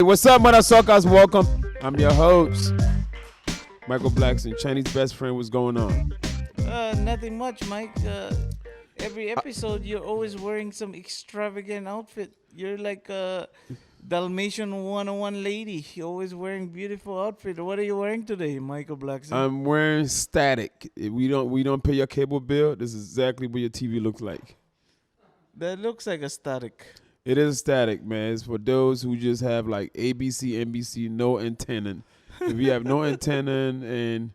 what's up, Modasuckas? Welcome. I'm your host, Michael Blackson, Chinese best friend. What's going on? Nothing much, Mike. Every episode, you're always wearing some extravagant outfit. You're like a Dalmatian 101 lady. You're always wearing beautiful outfit. What are you wearing today, Michael Blackson? I'm wearing static. If we don't pay your cable bill, this is exactly what your TV looks like. That looks like a static. It is static, man. It's for those who just have like ABC, NBC, no antenna. If you have no antenna and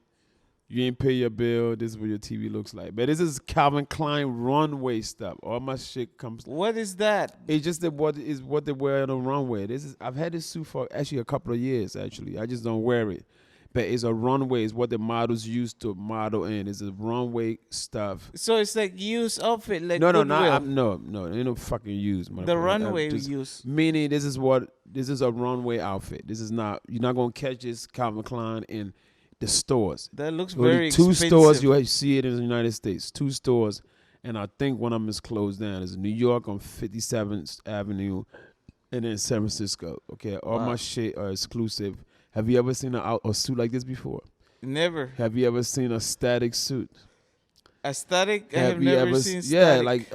you ain't pay your bill, this is what your TV looks like. But this is Calvin Klein runway stuff. All my shit comes. What is that? It's just what they wear on the runway. I've had this suit for actually a couple of years. Actually, I just don't wear it. But it's a runway. It's what the models use to model in. It's a runway stuff. So it's like used outfit, like no, Goodwill. ain't no fucking use. The runway we use. Meaning this is a runway outfit. This is not. You're not gonna catch this Calvin Klein in the stores. That looks Only very two expensive. stores you see it in the United States. 2 stores, and I think one of them is closed down. It's in New York on 57th Avenue, and then San Francisco. Okay, all my shit are exclusive. Have you ever seen a suit like this before? Never. Have you ever seen a static suit? A static? I have never seen yeah, static.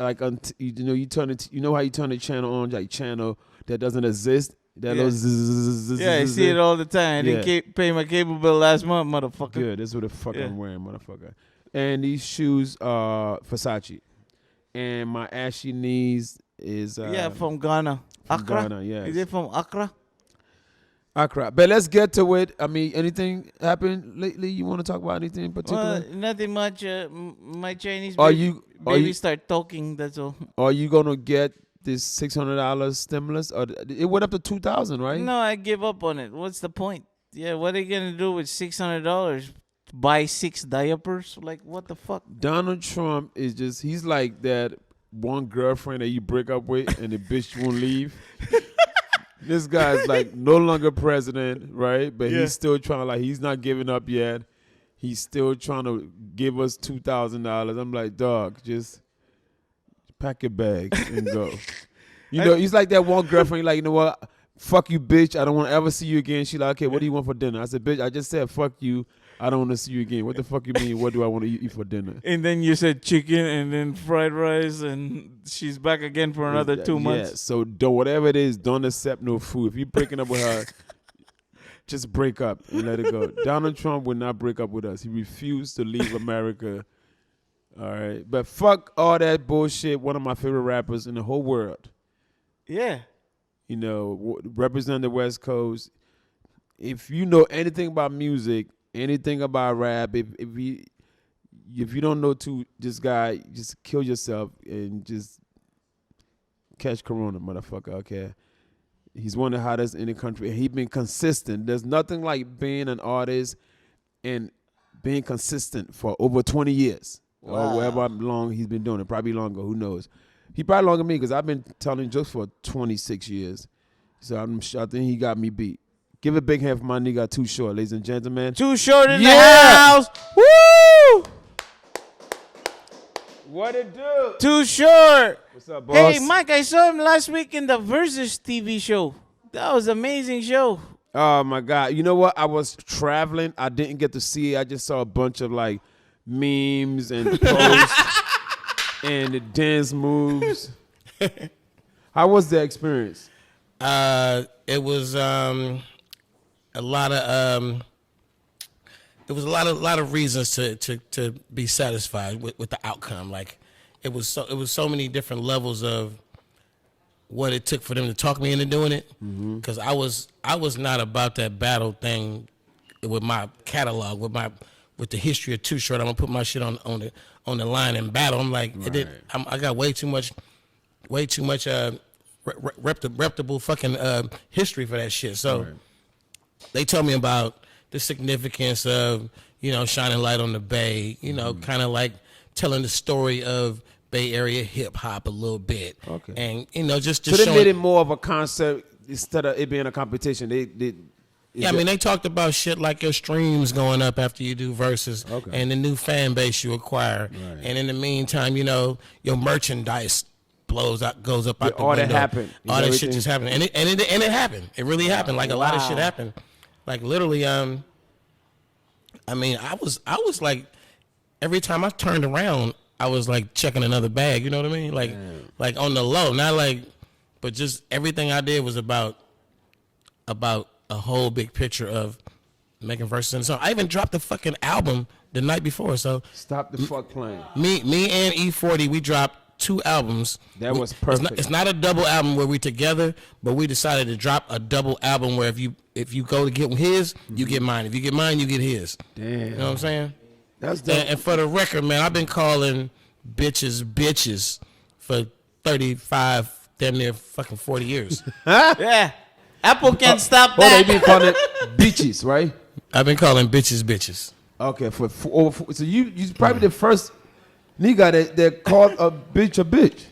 you turn it. You know how you turn the channel on, like channel that doesn't exist. That Yeah. Yeah, I see it all the time. I didn't pay my cable bill last month, motherfucker. Good. That's what the fuck I'm wearing, motherfucker. And these shoes are Versace. And my ashy knees is from Ghana. from Accra? Ghana, yes. Is it from Accra? Accra. But let's get to it. I mean, anything happened lately? You want to talk about anything in particular? Nothing much. My Chinese Are baby you start talking, that's all. are you gonna get this $600 stimulus? Or it went up to $2,000, right? No, I give up on it. What's the point? Yeah, what are you going to do with $600? Buy 6 diapers? Like, what the fuck? Donald Trump is he's like that one girlfriend that you break up with and the bitch won't leave. This guy's like no longer president, right? But he's still trying, he's not giving up yet. He's still trying to give us $2,000. I'm like, dog, just pack your bags and go. You know, he's like that one girlfriend, like, you know what? Fuck you, bitch. I don't want to ever see you again. She like, okay, what do you want for dinner? I said, bitch, I just said fuck you. I don't want to see you again. What the fuck you mean? What do I want to eat for dinner? And then you said chicken and then fried rice and she's back again for another 2 months. Yeah, so whatever it is, don't accept no food. If you're breaking up with her, just break up and let it go. Donald Trump would not break up with us. He refused to leave America. All right. But fuck all that bullshit. One of my favorite rappers in the whole world. Yeah. You know, represent the West Coast. If you know anything about music, anything about rap, if you don't know this guy, just kill yourself and just catch corona, motherfucker, okay? He's one of the hottest in the country. He's been consistent. There's nothing like being an artist and being consistent for over 20 years. Or wherever long he's been doing it. Probably longer, who knows? He probably longer than me because I've been telling jokes for 26 years. So I think he got me beat. Give a big hand for my nigga Too Short, ladies and gentlemen. Too Short in the house. Woo! What it do? Too Short. What's up, boss? Hey, Mike, I saw him last week in the Versus TV show. That was an amazing show. Oh, my God. You know what? I was traveling. I didn't get to see it. I just saw a bunch of, memes and posts and the dance moves. How was the experience? It was a lot of reasons to be satisfied with the outcome. Like it was so many different levels of what it took for them to talk me into doing it. Because I was not about that battle thing with my catalog, with the history of Too Short. I'm gonna put my shit on the line and battle. I'm like, I got way too much reputable fucking history for that shit. So they told me about the significance of, shining light on the Bay, kind of like telling the story of Bay Area hip hop a little bit. Okay. And, just so they showing, made it more of a concept instead of it being a competition. They talked about shit like your streams going up after you do verses and the new fan base you acquire. Right. And in the meantime, your merchandise blows out, goes up out the all window. that happened. All that shit just happened, and it happened. It really happened. Like a lot of shit happened. Like literally, I mean, I was like, every time I turned around, I was like checking another bag. You know what I mean? Like on the low, not like, but just everything I did was about a whole big picture of making verses in the song. I even dropped the fucking album the night before. So stop the fuck playing. Me and E40, we dropped 2 albums. That was perfect. It's not a double album where we together, but we decided to drop a double album where if you go to get his, you get mine. If you get mine, you get his. Damn. You know what I'm saying? That's dope. And for the record, man, I've been calling bitches for 35, damn near fucking 40 years. Yeah. Apple can't stop Oh, that. they been calling it bitches, right? I've been calling bitches. Okay, so you probably the first nigga that called a bitch a bitch.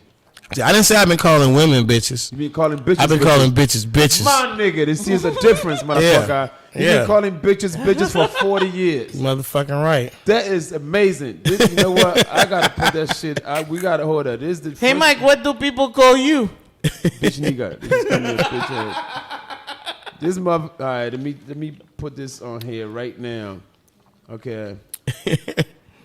See, I didn't say I've been calling women bitches. You been calling bitches? I've been calling bitches. My nigga, this is a difference, motherfucker. You Yeah. been calling bitches for 40 years. Motherfucking right. That is amazing. This, you know what? I gotta put that shit. We gotta hold that. This is the Hey, first Mike, what do people call you? bitch nigga. This is gonna be a bitch ass. This mother. All right, let me put this on here right now. Okay.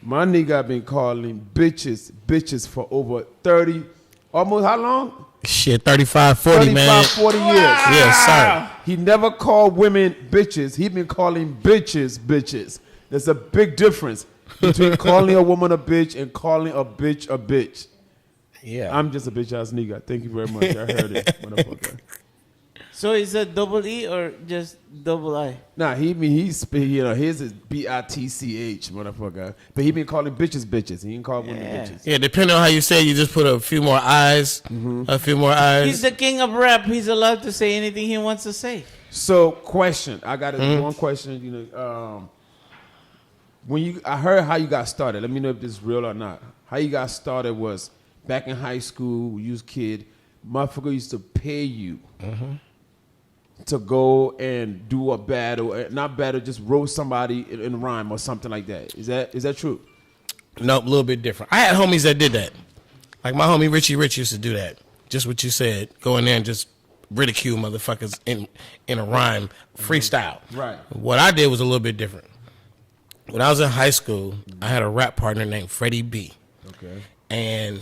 My nigga been calling bitches for over 30, almost how long? Shit, 35, 40, man. 40 years. Yes, sir. He never called women bitches. He been calling bitches. There's a big difference between calling a woman a bitch and calling a bitch. Yeah. I'm just a bitch ass nigga. Thank you very much. I heard it, motherfucker. So is it double E or just double I? Nah, his is BITCH, motherfucker. But he been calling bitches. He ain't call women bitches. Yeah, depending on how you say it, you just put a few more eyes. A few more eyes. He's the king of rap. He's allowed to say anything he wants to say. So, question. I got one question. You know, I heard how you got started. Let me know if this is real or not. How you got started was back in high school. When you was a kid, motherfucker used to pay you to go and do a battle, not battle, just roast somebody in a rhyme or something like that. Is that true? Nope, a little bit different. I had homies that did that. Like my homie Richie Rich used to do that. Just what you said. Go in there and just ridicule motherfuckers in a rhyme, freestyle. Right. What I did was a little bit different. When I was in high school, I had a rap partner named Freddie B. Okay. And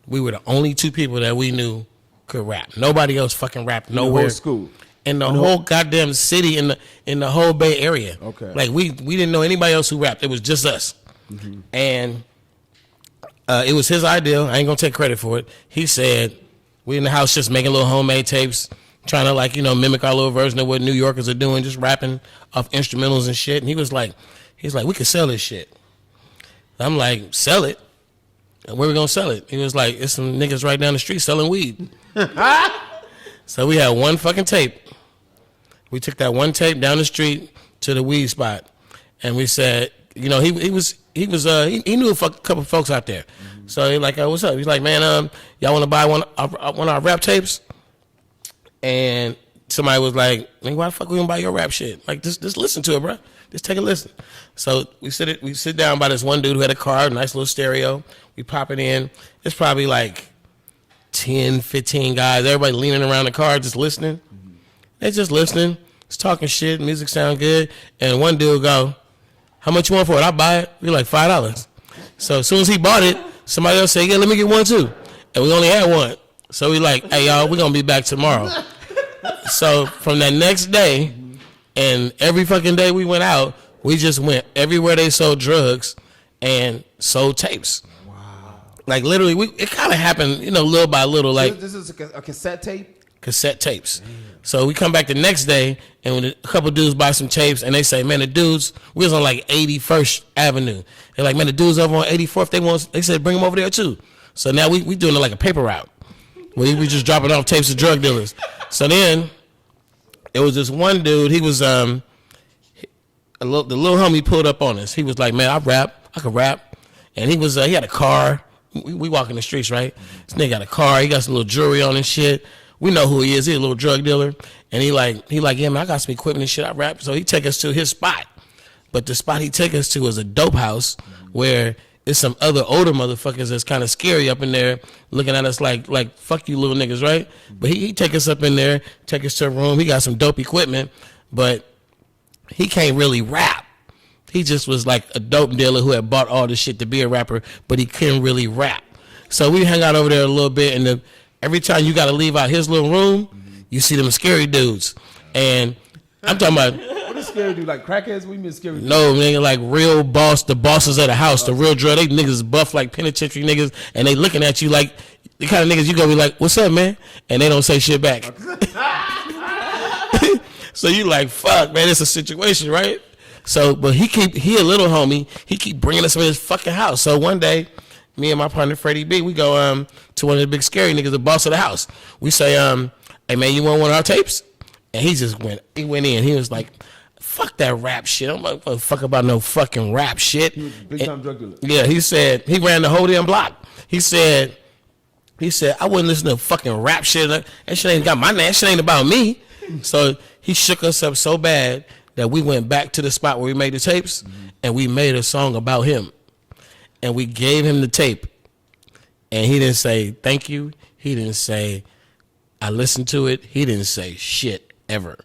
we were the only 2 people that we knew could rap. Nobody else fucking rapped nowhere. The whole school. In the whole goddamn city, in the whole Bay Area. Okay. Like we didn't know anybody else who rapped. It was just us. And it was his idea. I ain't gonna take credit for it. He said we in the house just making little homemade tapes, trying to mimic our little version of what New Yorkers are doing, just rapping off instrumentals and shit. And he's like, we could sell this shit. I'm like, sell it? And where we gonna sell it? He was like, it's some niggas right down the street selling weed. So we had one fucking tape. We took that one tape down the street to the weed spot, and we said, he knew a couple folks out there. So he like, what's up? He's like, man, y'all want to buy one of our rap tapes? And somebody was like, man, why the fuck we gonna buy your rap shit? Like, just listen to it, bro. Just take a listen. So we sit down by this one dude who had a car, nice little stereo. We pop it in. It's probably like 10, 15 guys. Everybody leaning around the car, just listening. They just listening. Just talking shit. Music sound good. And one dude go, how much you want for it? I'll buy it. We like $5. So as soon as he bought it, somebody else said, yeah, let me get one too. And we only had one. So we like, hey, y'all, we're going to be back tomorrow. So from that next day, and every fucking day we went out, we just went everywhere they sold drugs and sold tapes. Wow. Like literally, it kind of happened, little by little. Like this is a cassette tape? Cassette tapes. Damn. So we come back the next day, and when a couple dudes buy some tapes, and they say, man, we was on like 81st Avenue. They're like, man, the dudes over on 84th, they said bring them over there too. So now we doing it like a paper route. We just dropping off tapes to drug dealers. So then it was this one dude. He was the little homie pulled up on us. He was like, man, I can rap, and he had a car. We walk in the streets, right? This nigga got a car. He got some little jewelry on and shit. We know who he is. He's a little drug dealer, and he like, yeah, man, I got some equipment and shit. I rap. So he take us to his spot, but the spot he take us to is a dope house where it's some other older motherfuckers that's kind of scary up in there looking at us like fuck you little niggas, right? But he take us up in there, take us to a room. He got some dope equipment, but he can't really rap. He just was like a dope dealer who had bought all this shit to be a rapper, but he couldn't really rap. So we hung out over there a little bit, and every time you got to leave out his little room, you see them scary dudes. And I'm talking about... What is scary dude? Like crackheads? We mean scary dude? No, nigga, like real the bosses of the house, the real drill. They niggas buff like penitentiary niggas, and they looking at you like the kind of niggas you gonna be like, what's up, man? And they don't say shit back. So you like, fuck, man, it's a situation, right? So, but he a little homie. He keep bringing us in his fucking house. So one day, me and my partner Freddie B, we go to one of the big scary niggas, the boss of the house. We say, hey man, you want one of our tapes? And he went in. He was like, fuck that rap shit. I'm like, fuck about no fucking rap shit. Big time drug dealer. Yeah, he said, he ran the whole damn block. He said, I wouldn't listen to fucking rap shit. That shit ain't got my name. That shit ain't about me. So he shook us up so bad that we went back to the spot where we made the tapes, and we made a song about him. And we gave him the tape. And he didn't say thank you. He didn't say I listened to it. He didn't say shit ever.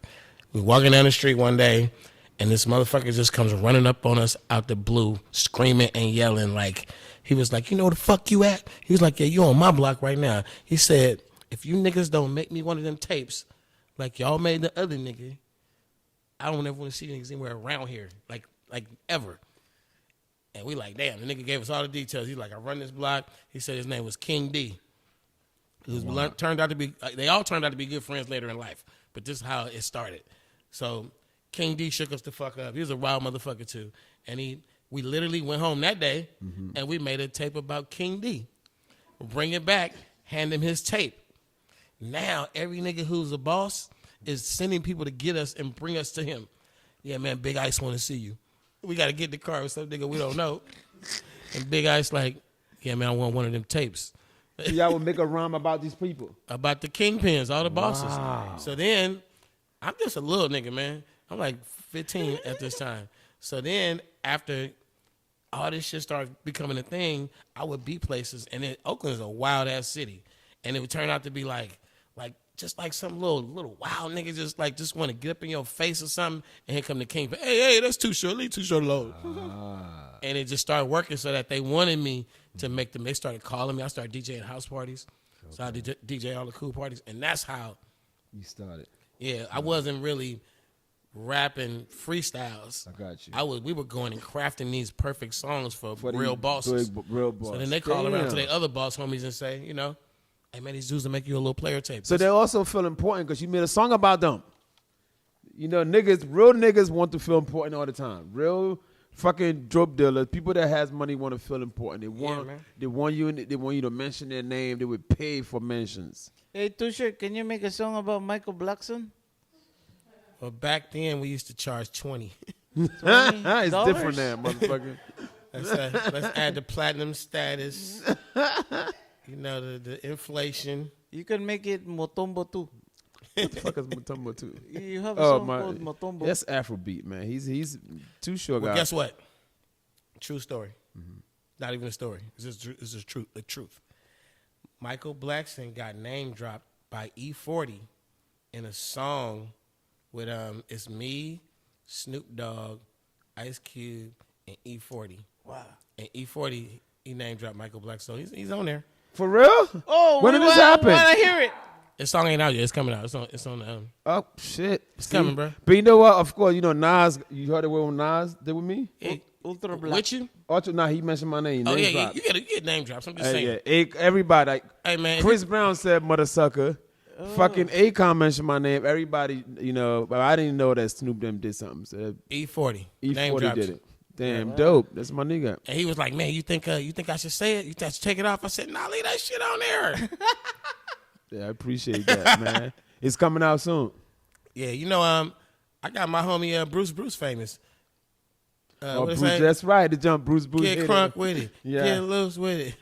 We walking down the street one day, and this motherfucker just comes running up on us out the blue, screaming and yelling like, he was like, you know where the fuck you at? He was like, yeah, you on my block right now. He said, if you niggas don't make me one of them tapes like y'all made the other nigga, I don't ever want to see niggas anywhere around here, like ever. And we like, damn, the nigga gave us all the details. He's like, I run this block. He said his name was King D. Turned out to be, they all turned out to be good friends later in life. But this is how it started. So King D shook us the fuck up. He was a wild motherfucker too. And we literally went home that day and we made a tape about King D. Bring it back, hand him his tape. Now every nigga who's a boss is sending people to get us and bring us to him. Yeah, man, Big Ice want to see you. We got to get in the car with some nigga we don't know. And Big Ice like, yeah, man, I want one of them tapes. Y'all would make a rhyme about these people. About the kingpins, all the bosses. Wow. So then, I'm just a little nigga, man. I'm like 15 at this time. So then, after all this shit started becoming a thing, I would be places, and then Oakland is a wild ass city, and it would turn out to be like just like some little wild nigga just want to get up in your face or something, and here come the king. Hey, that's too short. Leave too short alone. And it just started working so that they wanted me to make them. They started calling me. I started DJing house parties. Okay. So I DJ all the cool parties, and that's how you started. Yeah, I wasn't really rapping freestyles. I got you. We were going and crafting these perfect songs for real bosses. Real boss. So then they call around to their other boss homies and say, hey man, these dudes will make you a little player tape. So they also feel important because you made a song about them. Real niggas want to feel important all the time. Real fucking dope dealers, people that has money want to feel important. They want you to mention their name. They would pay for mentions. Hey, Tusher, can you make a song about Michael Blackson? Well, back then we used to charge $20. It's different now, motherfucker. Let's add the platinum status. The inflation. You can make it Motombo too. What the fuck is Motombo too? You have a song called Motombo. That's Afrobeat, man. He's too short. Well, guess what? True story. Mm-hmm. Not even a story. It's just the truth. Michael Blackson got name dropped by E40 in a song with it's me, Snoop Dogg, Ice Cube, and E40. Wow. And E40 he name dropped Michael Blackson. So he's on there. For real? Oh, when did this happen? I hear it. This song ain't out yet. It's coming out. It's on. Oh shit! It's coming, bro. But you know what? Of course, Nas. You heard it when Nas did with me. Ultra Black. With you? He mentioned my name. You get name drops. I'm just saying. Yeah, everybody. Hey man, Chris Brown said Modasucka. Fucking Akon mentioned my name. Everybody, but I didn't know that Snoop them did something. So E40. E40 did it. Damn, dope. That's my nigga. And he was like, man, you think I should say it? You think I should take it off? I said, nah, leave that shit on there. Yeah, I appreciate that, man. It's coming out soon. Yeah, I got my homie Bruce famous. Bruce, that's right. The jump Bruce. Get crunk with it. Yeah. Get loose with it.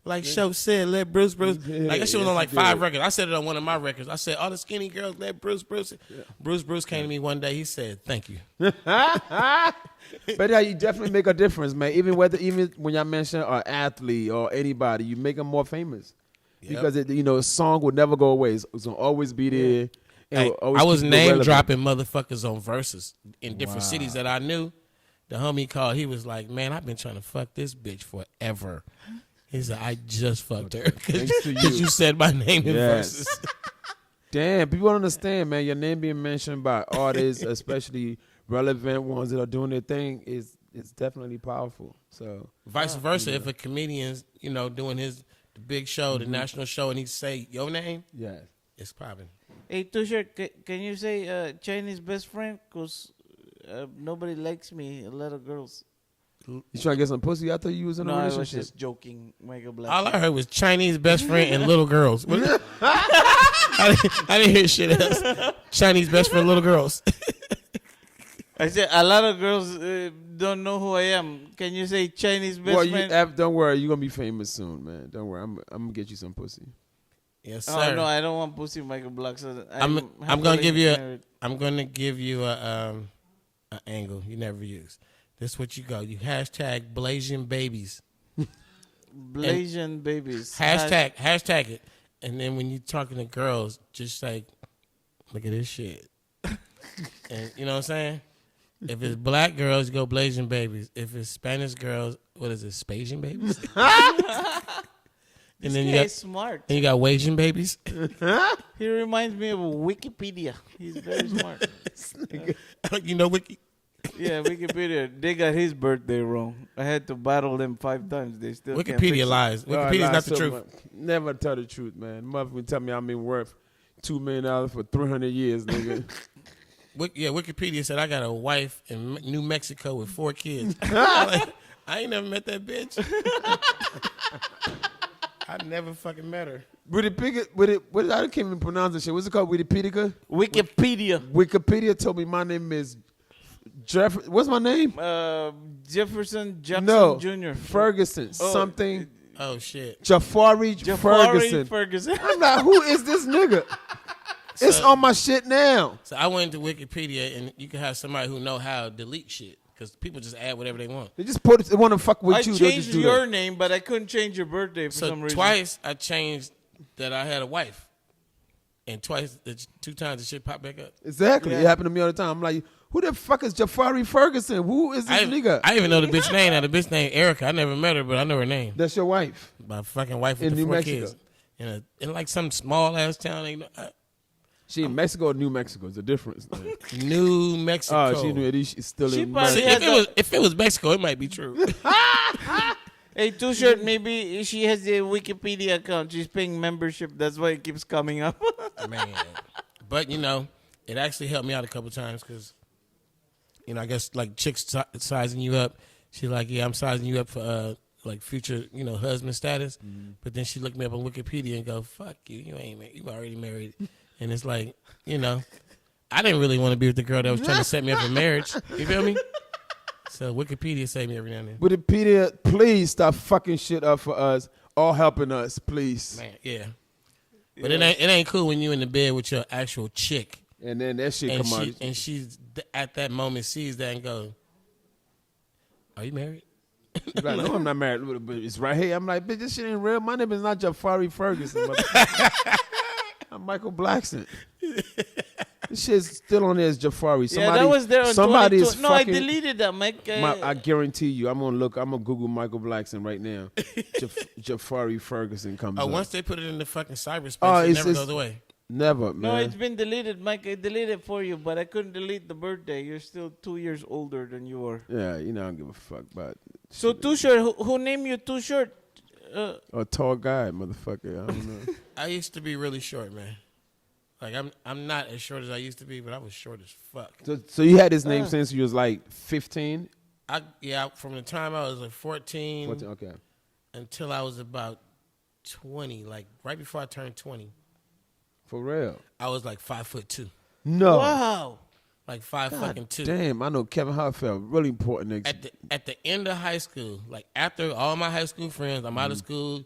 Like Show said, let Bruce. Yeah, Like that shit was yes, on like he 5 did. records. I said it on one of my records. I said, all the skinny girls, let Bruce. Yeah. Bruce came to me one day. He said, thank you. But yeah, you definitely make a difference, man. Even when y'all mention an athlete or anybody, you make them more famous. Yep. Because a song will never go away. It's gonna always be there. and Hey, will always I was keep it name relevant. dropping motherfuckers on verses in different cities that I knew. The homie called. He was like, man, I've been trying to fuck this bitch forever. He said, I just fucked her Thanks to because you. you said my name in Yes. verses. Damn, people don't understand, man. Your name being mentioned by artists, especially relevant ones that are doing their thing, is definitely powerful. So Vice versa, if a comedian's doing the big show, the national show, and he say your name, yes. it's popping. Hey, Tusher, can you say Chinese best friend? Because nobody likes me, a lot of girls. You trying to get some pussy? I thought you was in a No, I was relationship. just joking, Michael Blackson. All I heard was Chinese best friend and little girls. I didn't hear shit else. Chinese best friend, little girls. I said a lot of girls don't know who I am. Can you say Chinese best friend? Don't worry, you're gonna be famous soon, man. Don't worry, I'm gonna get you some pussy. Yes, sir. Oh no, I don't want pussy, Michael Blackson. I'm gonna give you an angle you never use. This is what you go. You hashtag Blasian babies. Blasian babies. Hashtag it. And then when you're talking to girls, just like, look at this shit. And you know what I'm saying? If it's black girls, you go Blasian babies. If it's Spanish girls, what is it? Spasian babies? And then you got smart. And you got Wasian babies. He reminds me of Wikipedia. He's very smart. You know Wiki? Yeah, Wikipedia. They got his birthday wrong. I had to battle them 5 times. They still can't fix Wikipedia it. lies. Wikipedia's not the truth. Never tell the truth, man. Motherfucker tell me I'm in worth $2 million for 300 years, nigga. Wikipedia said I got a wife in New Mexico with 4 kids. I ain't never met that bitch. I never fucking met her. I can't even pronounce this shit. What's it called? Wikipedia? Wikipedia told me my name is what's my name? Jefferson Jackson Jr. Ferguson. Something. Oh shit. Jafari Ferguson. I'm like, who is this nigga? It's on my shit now. So I went to Wikipedia, and you can have somebody who know how to delete shit because people just add whatever they want. They just they want to fuck with you. I changed your name, but I couldn't change your birthday for some reason. So twice I changed that I had a wife, and 2 times the shit popped back up. Exactly. Yeah. It happened to me all the time. I'm like, who the fuck is Jafari Ferguson? Who is this nigga? I even know the bitch name. Now the bitch named Erica. I never met her, but I know her name. That's your wife. My fucking wife with In the New 4 Mexico. kids. In like some small ass town. She in Mexico or New Mexico? It's a difference. New Mexico. Oh, she knew it. She's still in probably Mexico. If it was Mexico, it might be true. Hey, T-shirt, maybe she has the Wikipedia account. She's paying membership. That's why it keeps coming up. Man. But, it actually helped me out a couple times because, I guess like chicks sizing you up. She's like, yeah, I'm sizing you up for like future, husband status. Mm-hmm. But then she looked me up on Wikipedia and go, fuck you. You ain't married. You already married. And it's like, I didn't really want to be with the girl that was trying to set me up for marriage. You feel me? So Wikipedia saved me every now and then. Wikipedia, please stop fucking shit up for us or helping us, please. Man, yeah. But it ain't cool when you in the bed with your actual chick. And then that shit come out. And she's at that moment sees that and goes, are you married? She's like, no, I'm not married. But it's right here. I'm like, bitch, this shit ain't real. My name is not Jafari Ferguson. I'm Michael Blackson. This shit's still on there as Jafari. That was there on somebody is No, fucking, I deleted that, Mike. I guarantee you. I'm gonna Google Michael Blackson right now. Jafari Ferguson comes up. Once they put it in the fucking cyberspace, it never goes away. Never, man. No, it's been deleted, Mike. I deleted it for you, but I couldn't delete the birthday. You're still 2 years older than you were. Yeah, I don't give a fuck about. So, T-shirt, who named you T-shirt? A tall guy, motherfucker. I don't know. I used to be really short, man. Like I'm not as short as I used to be, but I was short as fuck. So you had this name since you was like 15? From the time I was like 14, okay. until I was about 20, like right before I turned 20. For real? I was like 5'2". No. Wow. Like 5'2". Damn, I know Kevin Hartfeld, really important nigga. At the end of high school, like after all my high school friends, I'm out of school.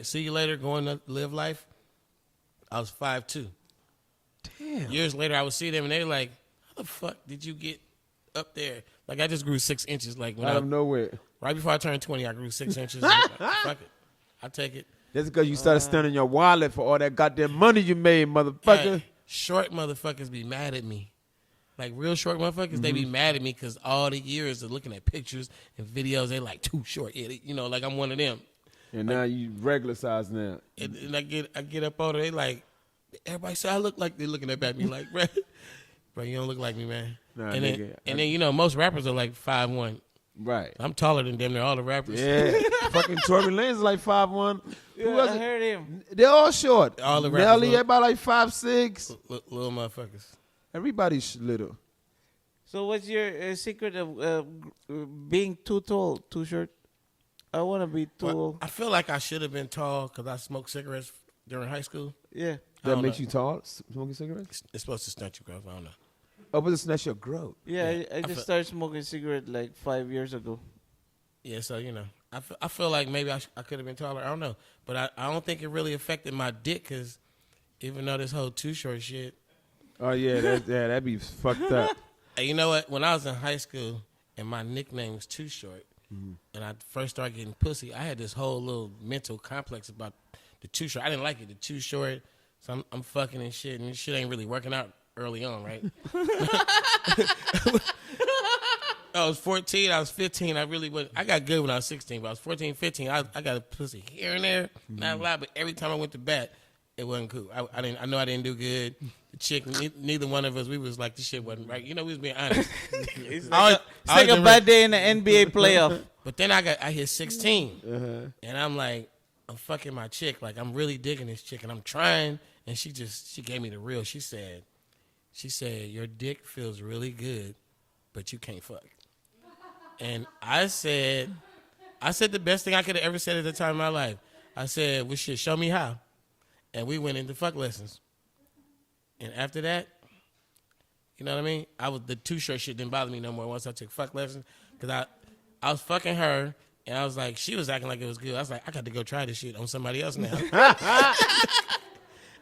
See you later. Going to live life. I was 5'2". Damn. Years later, I would see them and they were like, "How the fuck did you get up there?" Like I just grew 6 inches. Like when Out of nowhere. right before I turned 20, I grew 6 inches. Like, fuck it, I take it. That's because you started spending your wallet for all that goddamn money you made, motherfucker. Hey, short motherfuckers be mad at me. Like real short motherfuckers, they be mad at me because all the years of looking at pictures and videos, they like too short. Yeah, like I'm one of them. And now you regular size now. And I get up on it, they like, everybody say I look like, they looking up at me like, bro, you don't look like me, man. Nah, and nigga, then most rappers are like 5'1". Right. I'm taller than them. They're all the rappers. Yeah. Fucking Tory Lanez is like 5'1". Yeah, Who else? I heard him. They're all short. All the rappers Nelly, look- everybody like 5'6". Little motherfuckers. Everybody's little. So what's your secret of being too tall, too short? I want to be tall. I feel like I should have been tall because I smoked cigarettes during high school. Yeah. That don't makes know. you tall, smoking cigarettes? It's supposed to stunt your growth. I don't know. Oh, but it's not your growth. Yeah, Yeah, I just started smoking cigarette like 5 years ago. Yeah, so I feel like maybe I could have been taller. I don't know, but I don't think it really affected my dick because even though this whole too short shit. Oh, yeah, that'd be fucked up. Hey, you know what? When I was in high school and my nickname was Too Short, and I first started getting pussy, I had this whole little mental complex about the Too Short. I didn't like it, the Too Short. So I'm fucking and shit, and this shit ain't really working out early on, right? I was 14, I was 15. I got good when I was 16, but I was 14, 15. I got a pussy here and there, not a lot, but every time I went to bat, it wasn't cool. I know I didn't do good. The chick, neither one of us, we was like, this shit wasn't right. We was being honest. It's like a bad day in the NBA playoff. But then I hit 16, and I'm like, I'm fucking my chick. Like, I'm really digging this chick, and I'm trying, and she gave me the real. She said, your dick feels really good, but you can't fuck. And I said the best thing I could have ever said at the time in my life. I said, well, shit, show me how. And we went into fuck lessons. And after that, you know what I mean? The too short shit didn't bother me no more once I took fuck lessons. Because I was fucking her, and I was like, she was acting like it was good. I was like, I got to go try this shit on somebody else now.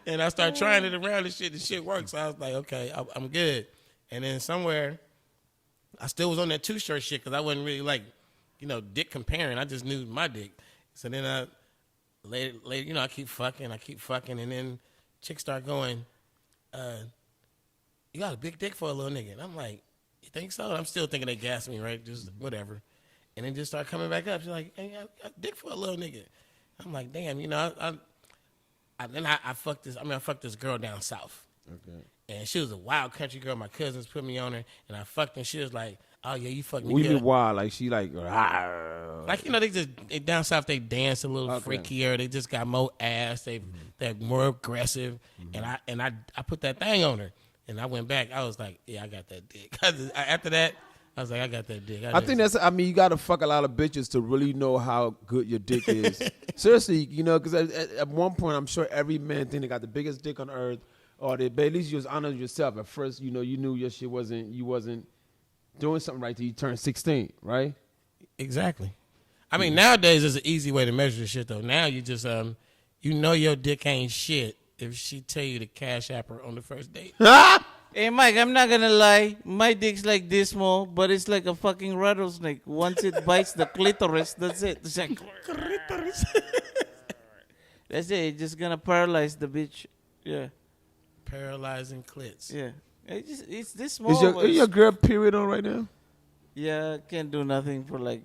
And I started trying it around and shit. The shit works. So I was like, okay, I'm good. And then somewhere, I still was on that too short shit because I wasn't really like, dick comparing. I just knew my dick. So then later, I keep fucking, and then chicks start going, you got a big dick for a little nigga. And I'm like, you think so? I'm still thinking they gassed me, right? Just whatever. And then just start coming back up. She's like, hey, I got a dick for a little nigga. I'm like, damn, I fucked this girl down south. Okay. And she was a wild country girl. My cousins put me on her, and I fucked her. And she was like, oh, yeah, you fucked me We good. be wild. Like, she like, Like, they down south, they dance a little freakier. They just got more ass. They're more aggressive. And I put that thing on her. And I went back. I was like, yeah, I got that dick. After that, I was like, I got that dick. I think you got to fuck a lot of bitches to really know how good your dick is. Seriously, because at one point, I'm sure every man think they got the biggest dick on earth, or but at least you was honest with yourself. At first, you knew your shit you wasn't doing something right till you turned 16, right? Exactly. I mean, nowadays, there's an easy way to measure this shit, though. Now you just, your dick ain't shit if she tell you to cash app her on the first date. Hey, Mike, I'm not going to lie. My dick's like this small, but it's like a fucking rattlesnake. Once it bites the clitoris, that's it. It's like, clitoris. That's it. It's just going to paralyze the bitch. Yeah. Paralyzing clits. Yeah. It's this small. Is your girl period on right now? Yeah, I can't do nothing for like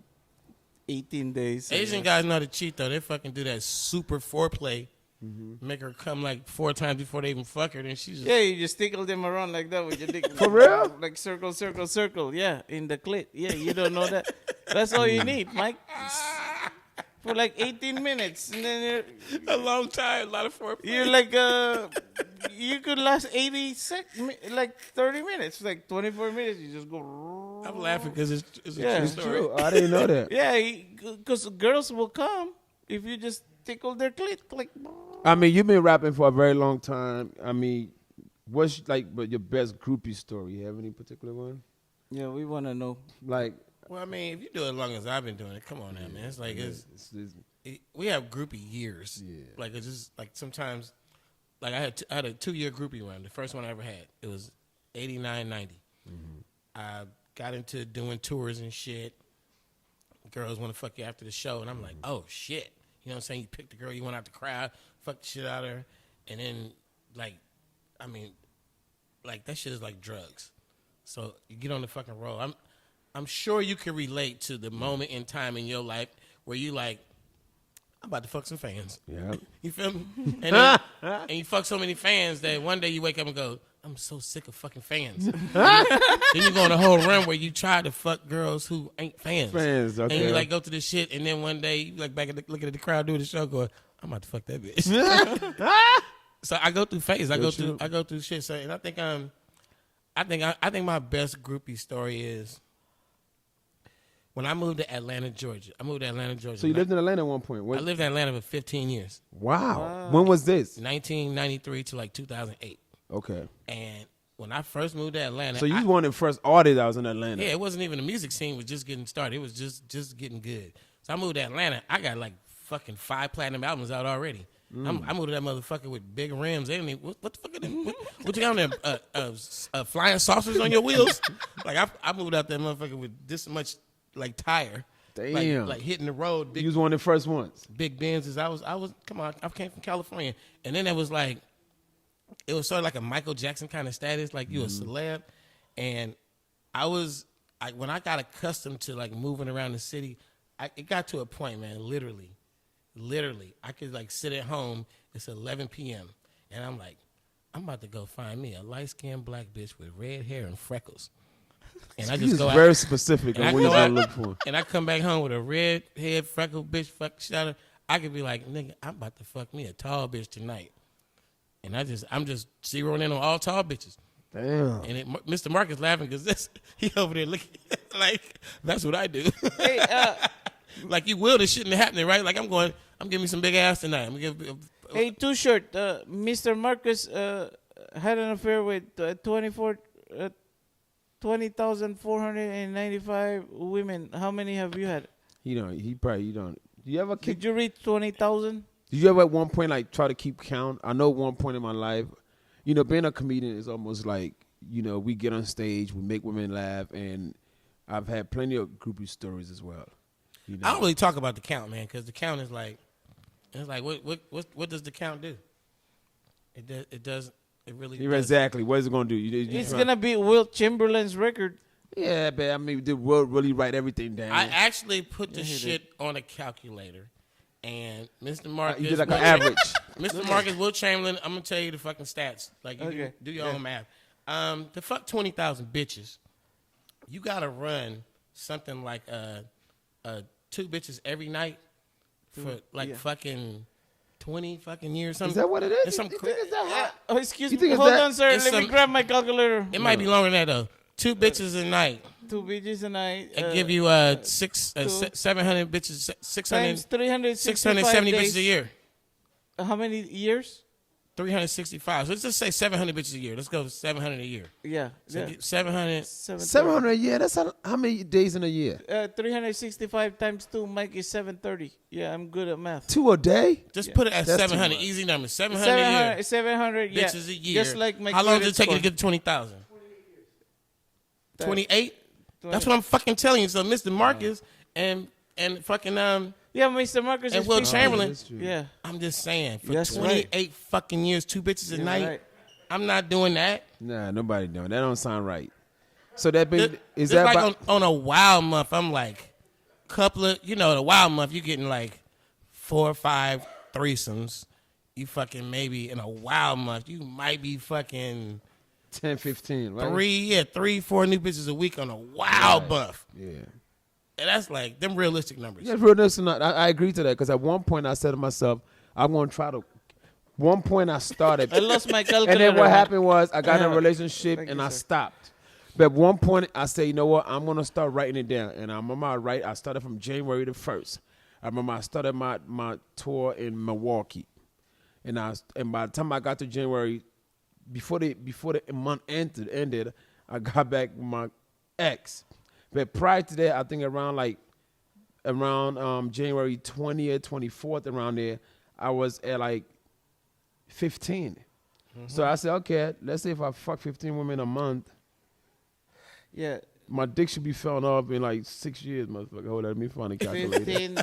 18 days. Asian guys know how to cheat, though. They fucking do that super foreplay. Make her come like 4 times before they even fuck her. Then she just... Yeah, you just tickle them around like that with your dick. For real? Like circle, circle, circle. Yeah, in the clit. Yeah, you don't know that. That's all you need, Mike. For like 18 minutes. And then a long time, a lot of foreplay. you're like, you could last like 30 minutes. Like 24 minutes, you just go... I'm laughing because it's Yeah. a true It's story. true. I didn't know that. Yeah, because girls will come if you just tickle their clit. Like... I mean, you've been rapping for a very long time. I mean, what's but your best groupie story? You have any particular one? Yeah, we want to know. Like, Well, I mean, if you do it as long as I've been doing it, come on now, man. It's like, we have groupie years. Yeah. Like it's just like sometimes, like I had a 2-year groupie run. The first one I ever had. It was 89, 90. I got into doing tours and shit. Girls want to fuck you after the show, and I'm like, oh shit. You know what I'm saying? You picked the girl, you went out the crowd, fucked the shit out of her, and then like, I mean, like that shit is like drugs. So you get on the fucking roll. I'm sure you can relate to the moment in time in your life where you like, I'm about to fuck some fans. Yeah. You feel me? And you fuck so many fans that one day you wake up and go, I'm so sick of fucking fans. Then you go on a whole run where you try to fuck girls who ain't fans. Fans, okay. And you like go to this shit, and then one day you like back at looking at the crowd doing the show, going, I'm about to fuck that bitch. So I go through phases. I go through shit. So, and I think my best groupie story is when I moved to Atlanta, Georgia. So you lived in Atlanta at one point. I lived in Atlanta for 15 years. Wow. When was this? 1993 to like 2008. Okay. And when I first moved to Atlanta, So you was one of the first artists that was in Atlanta. yeah, it wasn't even the music scene was just getting started. It was just getting good. So I moved to Atlanta. I got like fucking 5 platinum albums out already. I moved to that motherfucker with big rims. They didn't even, what the fuck are them? What you got on there? Flying saucers on your wheels? Like I moved out that motherfucker with this much like tire. Damn. Like hitting the road. You was one of the first ones. Big Benzes. I was come on, I came from California. And then it was like, it was sort of like a Michael Jackson kind of status, like you a celeb. And when I got accustomed to like moving around the city, it got to a point, man, literally, I could like sit at home, it's 11 p.m. and I'm like, I'm about to go find me a light-skinned black bitch with red hair and freckles. And I just go out. Very specific on what you're going to look for. And I come back home with a red head, freckle bitch, fuck shit out of. I could be like, nigga, I'm about to fuck me a tall bitch tonight. And I'm just zeroing in on all tall bitches. Damn. And Mr. Marcus laughing because he over there looking like that's what I do. Hey, like you will, this shouldn't be happening, right? Like I'm giving me some big ass tonight. hey, Too Short. Mr. Marcus had an affair with 20,495 women. How many have you had? He probably don't. Do you ever Did you reach 20,000? Did you ever at one point like try to keep count? I know one point in my life, being a comedian is almost like, we get on stage, we make women laugh, and I've had plenty of groupie stories as well. I don't really talk about the count, man, because the count is like, what does the count do? It really does. Exactly. What is it going to do? It's going to be Wilt Chamberlain's record. Yeah, but I mean, did Will really write everything down? I actually put the shit on a calculator. And Mr. Marcus, you did like an average. Mr. Marcus, Will Chamberlain, I'm gonna tell you the fucking stats. Like you can do your own math. To fuck 20,000 bitches, you gotta run something like 2 bitches every night for like fucking 20 fucking years. Is that what it is? It's some Oh, excuse me. Hold on, sir. Let me grab my calculator. It might be longer than that though. 2 bitches a night. 2 bitches a night. I give you 700 bitches, 600, times 365 670 days. bitches a year. How many years? 365. So let's just say 700 bitches a year. Let's go 700 a year. Yeah. So 700. 700 a year? That's how many days in a year? 365 times 2, Mike, is 730. Yeah, I'm good at math. 2 a day? Just put it at That's 700. too much. Easy number. 700 a year. 700, yeah. Bitches a year. Just like my How long did credit it take you score. to get to 20,000? 28? That's what I'm fucking telling you. So Mr. Marcus and fucking Yeah, Mr. Marcus and is Will 50. Chamberlain. Yeah. I'm just saying, for That's 28 fucking years, 2 bitches a You're night, right. I'm not doing that. Nah, nobody doing that. Don't sound right. So that Just is that like about, on a wild month, I'm like, the wild month, you're getting like 4 or 5 threesomes. You fucking maybe in a wild month, you might be fucking 10, 15, right? 3, 4 new bitches a week on a wild month. Yeah. And that's like them realistic numbers. Yeah, real nice. I agree to that because at one point I said to myself, I'm going to try to. One point I started. I lost my calculator. And then what happened was I got in a Yeah. relationship Thank and you, I sir. stopped. But at one point I said, you know what? I'm going to start writing it down. And I'm on my right. I started from January the 1st. I remember I started my tour in Milwaukee. And by the time I got to January, before the month ended, I got back with my ex. But prior to that, I think around like around January 20th, 24th, around there, I was at like 15. So I said, okay, let's say if I fuck 15 women a month, Yeah. my dick should be filling up in like 6 years, motherfucker. Hold on, let me find a calculator. 15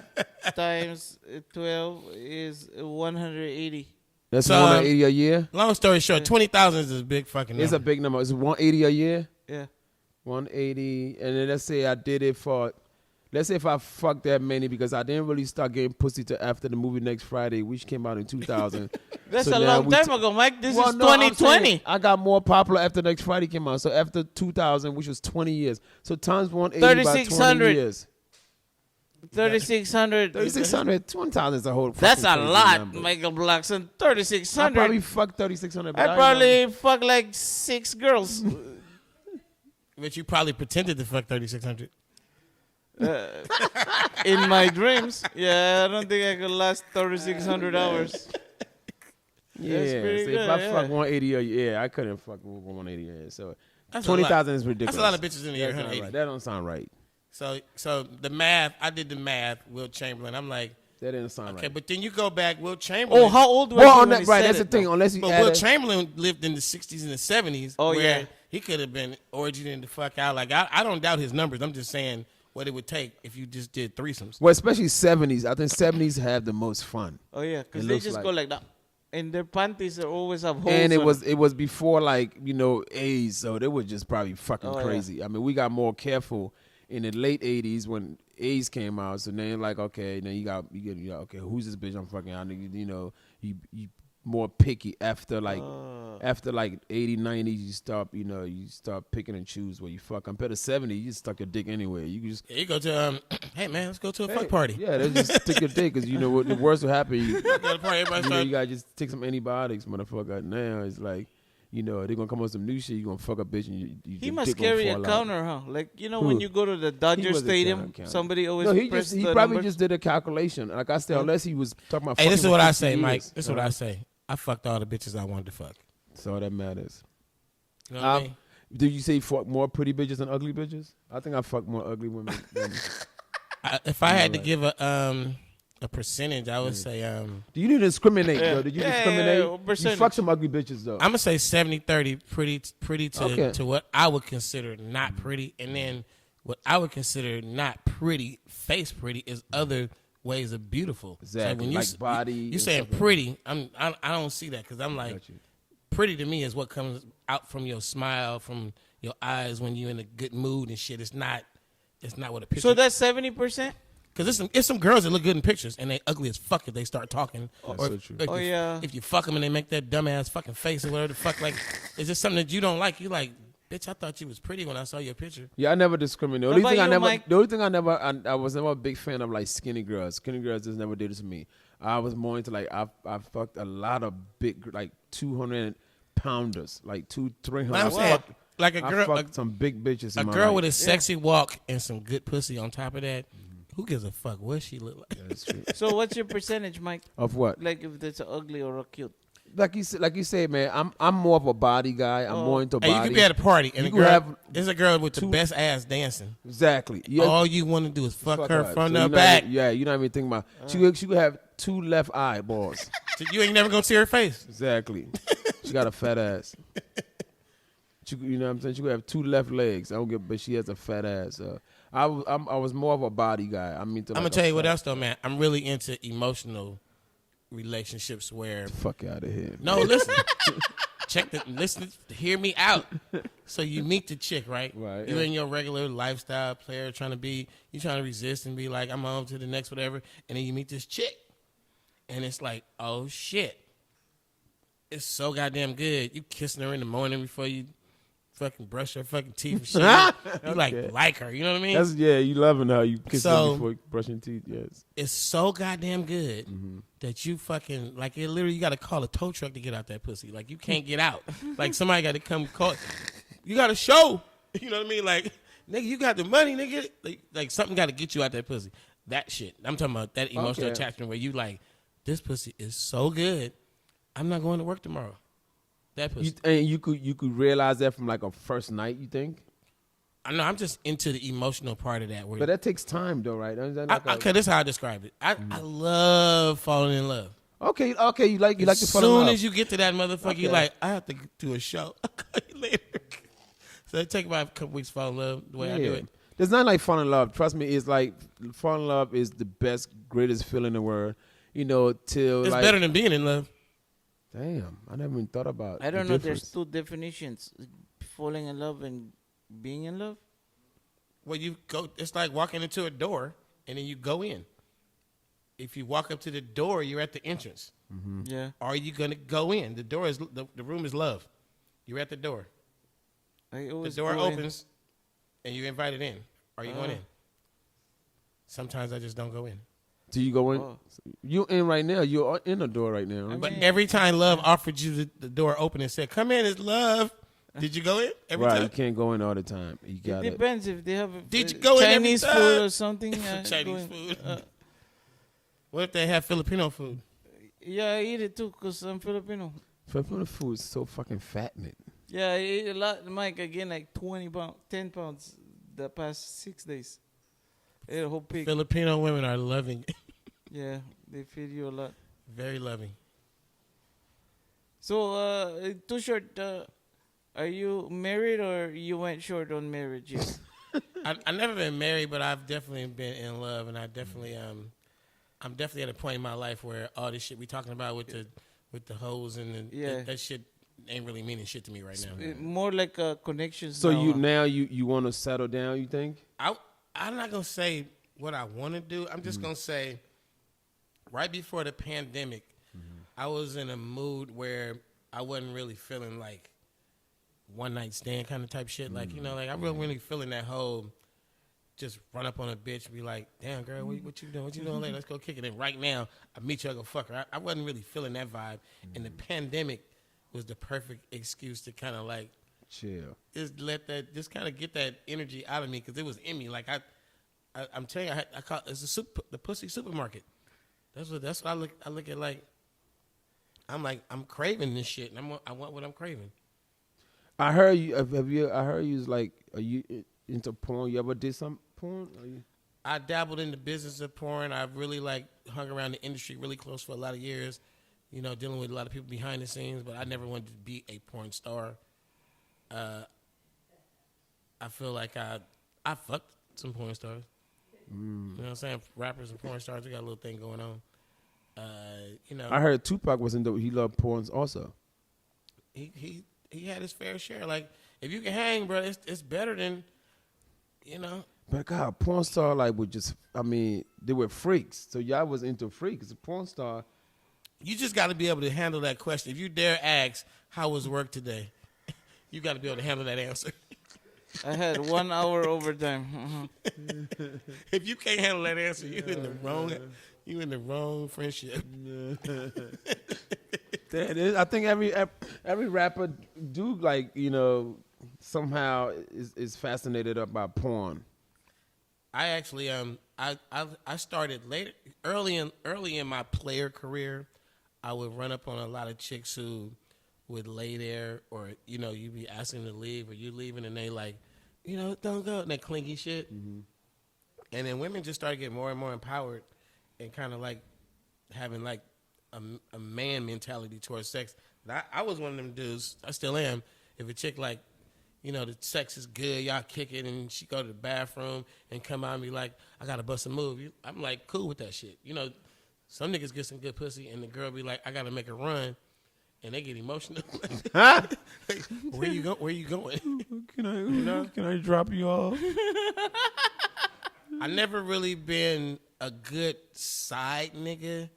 times 12 is 180. That's So, 180 a year? Long story short, 20,000 is a big fucking number. It's a big number. It's 180 a year? Yeah. 180. And then let's say I did it for, let's say if I fucked that many, because I didn't really start getting pussy till after the movie Next Friday, which came out in 2000. That's So a now long we time t- ago, Mike. This Well, is no, I'm saying 2020. I got more popular after Next Friday came out. So after 2000, which was 20 years. So times 180 by 20 3,600. years. 3,600. 3,600, 20,000 is a whole That's a fucking crazy lot, number. Michael Blackson. I 3,600. probably fucked 3,600. but I know. probably fucked like 6 girls. But you probably pretended to fuck 3,600. In my dreams. Yeah, I don't think I could last 3,600 hours. Yeah, That's pretty so good, if I yeah. fuck 180 a year, I couldn't fuck 180 a year. So That's a lot. 20,000 is ridiculous. That's a lot of bitches in the year, That's not 180. right. That don't sound right. So the math, I did the math, Wilt Chamberlain. I'm like, That didn't sound okay, right. but then you go back, Wilt Chamberlain. Oh, how old was Well, he on when that, he right, said that's the it, thing. though? Unless you But add Wilt it- Chamberlain lived in the 60s and the 70s. Oh, where yeah. he could have been orgied the fuck out. Like, I don't doubt his numbers. I'm just saying what it would take if you just did threesomes. well, especially 70s. I think 70s have the most fun. Oh, yeah, It because they looks just like- go like that. And their panties are always have holes. And it on was before like, AIDS, so they were just probably fucking Oh, yeah. crazy. I mean, we got more careful in the late 80s when AIDS came out. So then like, okay, then you got okay, who's this bitch I'm fucking? I need, you more picky after like 80, 90, you start picking and choose where you fuck. Compared to 70, you just stuck your dick anywhere. You just Yeah, you go to, hey, man, let's go to a fuck party. Yeah, they just stick your dick because what the worst will happen. You, Go to the party, everybody start. you gotta just take some antibiotics, motherfucker. Now it's like, they're gonna come up with some new shit. You gonna fuck a bitch and He your must dick gonna carry a fall out. counter, huh? Like, when Who? you go to the Dodger wasn't Stadium, counter. somebody always No, he press the probably number. just did a calculation. Like I said, unless he was talking about. Hey, this is fucking what for I 50 say, Mike. years. This is what I say. I fucked all the bitches I wanted to fuck. That's all that matters. You know what I mean? Did you say you fuck more pretty bitches than ugly bitches? I think I fuck more ugly women. If I had to give a percentage, I would say Do you discriminate, Yeah. bro? Did you Yeah, discriminate? yeah, You percentage. fuck some ugly bitches though. I'm gonna say 70-30, pretty to Okay. to what I would consider not pretty, and then what I would consider not pretty, face pretty, is other ways of beautiful. Exactly, when you like body You and saying stuff like pretty? I don't see that because I'm like, Got you. pretty to me is what comes out from your smile, from your eyes when you're in a good mood and shit. It's not what a picture. So that's 70%? Because it's some girls that look good in pictures and they ugly as fuck if they start talking. That's or so if, true. if Oh, you, yeah. If you fuck them and they make that dumbass fucking face or whatever the fuck, like, it's just something that you don't like. You like, bitch, I thought you was pretty when I saw your picture. Yeah, I never discriminate. What about you, Mike? The only thing I was never a big fan of like skinny girls. Skinny girls just never did it to me. I was more into like I fucked a lot of big like 200 pounders, like 200-300. But I'm I saying, fucked- like a I girl, fucked some big bitches. a in my girl life. with a sexy walk and some good pussy on top of that. Who gives a fuck what she look like? That's true. So what's your percentage, Mike? Of what? Like if it's ugly or a cute? Like you said, man. I'm more of a body guy. I'm more into Hey, body. you could be at a party and You a could girl, have there's a girl with the best ass dancing. Exactly. Yeah. All you want to do is fuck her So from you're the not back. even- you're not even thinking about. She could have 2 left eyeballs. So you ain't never gonna see her face. Exactly. She got a fat ass. You know what I'm saying? She could have 2 left legs. I don't get, but she has a fat ass. I was more of a body guy. I'm gonna tell you what else though, man. I'm really into emotional relationships where Fuck out of here. no, listen, listen, hear me out. So you meet the chick, right? Right, You're yeah. in your regular lifestyle player, you trying to resist and be like, I'm on to the next whatever, and then you meet this chick, and it's like, oh shit, it's so goddamn good. You kissing her in the morning before you fucking brush her fucking teeth and shit. You like her, you know what I mean? That's you loving her. You kiss So- her before brushing teeth. Yes. It's so goddamn good Mm-hmm. that you fucking like it. Literally, you got to call a tow truck to get out that pussy. Like you can't get out. Like somebody got to come call. You got to show. You know what I mean? Like nigga, you got the money, nigga. Like something got to get you out that pussy. That shit. I'm talking about that emotional Okay. attachment where you like this pussy is so good. I'm not going to work tomorrow. That pussy. And you could realize that from like a first night. You think? I know I'm just into the emotional part of that. But that takes time, though, right? Is that like Okay, this is how I describe it. I love falling in love. okay. You like to fall in As soon love. as you get to that motherfucker, Okay. you like, I have to do a show. I'll call you later. So it take about a couple weeks to fall in love the way I do it. There's not like falling in love. Trust me, it's like falling in love is the best, greatest feeling in the world. You know, till It's like, better than being in love. Damn, I never even thought about. I don't the know. difference. There's two definitions: falling in love and being in love. Well, you go. It's like walking into a door and then you go in. If you walk up to the door, you're at the entrance. Yeah, Are you gonna go in? The door is the room is love. You're at the door. I The always door go in. opens, and you're invited in. Are you going in? Sometimes I just don't go in. Do you go in? Oh. You in right now? You're in the door right now. But every time love offered you the door open and said, "Come in, it's love." Did you go in every right, time? you can't go in all the time. You It got it. depends if they have Did you go in every Chinese time? food or something. Chinese go in. food. What if they have Filipino food? Yeah, I eat it too because I'm Filipino. Filipino food is so fucking fattening. Yeah, I ate a lot. Mike, I gained like 10 pounds the past 6 days. I ate a whole pig. Filipino women are loving, Yeah, they feed you a lot. very loving. So, Too Short, are you married or you went short on marriage? Yes. I never been married, but I've definitely been in love, and I definitely I'm definitely at a point in my life where all this shit we talking about with the hoes and that shit ain't really meaning shit to me right now. More like a connection. So you want to settle down? You think? I'm not gonna say what I want to do. I'm just gonna say, right before the pandemic, I was in a mood where I wasn't really feeling like one night stand kind of type shit. Like like I wasn't really feeling that whole just run up on a bitch and be like, damn girl, what you doing? What you doing later? Let's go kick it. And right now, I meet you, I go fuck her. I wasn't really feeling that vibe, and the pandemic was the perfect excuse to kind of like Chill. just kind of get that energy out of me because it was in me. Like I'm telling you, I call it's the pussy supermarket. That's what I look at. Like I'm craving this shit, and I want what I'm craving. I heard you. I heard you was like, are you into porn? You ever did some porn? I dabbled in the business of porn. I've really like hung around the industry really close for a lot of years. Dealing with a lot of people behind the scenes, but I never wanted to be a porn star. I feel like I fucked some porn stars. You know what I'm saying? Rappers and porn stars, we got a little thing going on. I heard Tupac was into. He loved porns also. He had his fair share. Like if you can hang, bro, it's better than But God, porn star like would just. I mean, they were freaks. So y'all was into freaks. A porn star. You just got to be able to handle that question. If you dare ask, how was work today? You got to be able to handle that answer. I had 1 hour overtime. If you can't handle that answer, you in the wrong friendship. I think every rapper do like somehow is fascinated about porn. I actually I started early in my player career. I would run up on a lot of chicks who would lay there, or you be asking them to leave, or you leaving, and they like, don't go, and that clingy shit. Mm-hmm. And then women just started getting more and more empowered, and kind of like having like a man mentality towards sex. But I was one of them dudes. I still am. If a chick like, the sex is good, y'all kick it, and she go to the bathroom and come out and be like, I gotta bust a move. I'm like, cool with that shit. Some niggas get some good pussy, and the girl be like, I gotta make a run, and they get emotional. Like, where you going? Can I drop you off? I never really been a good side nigga,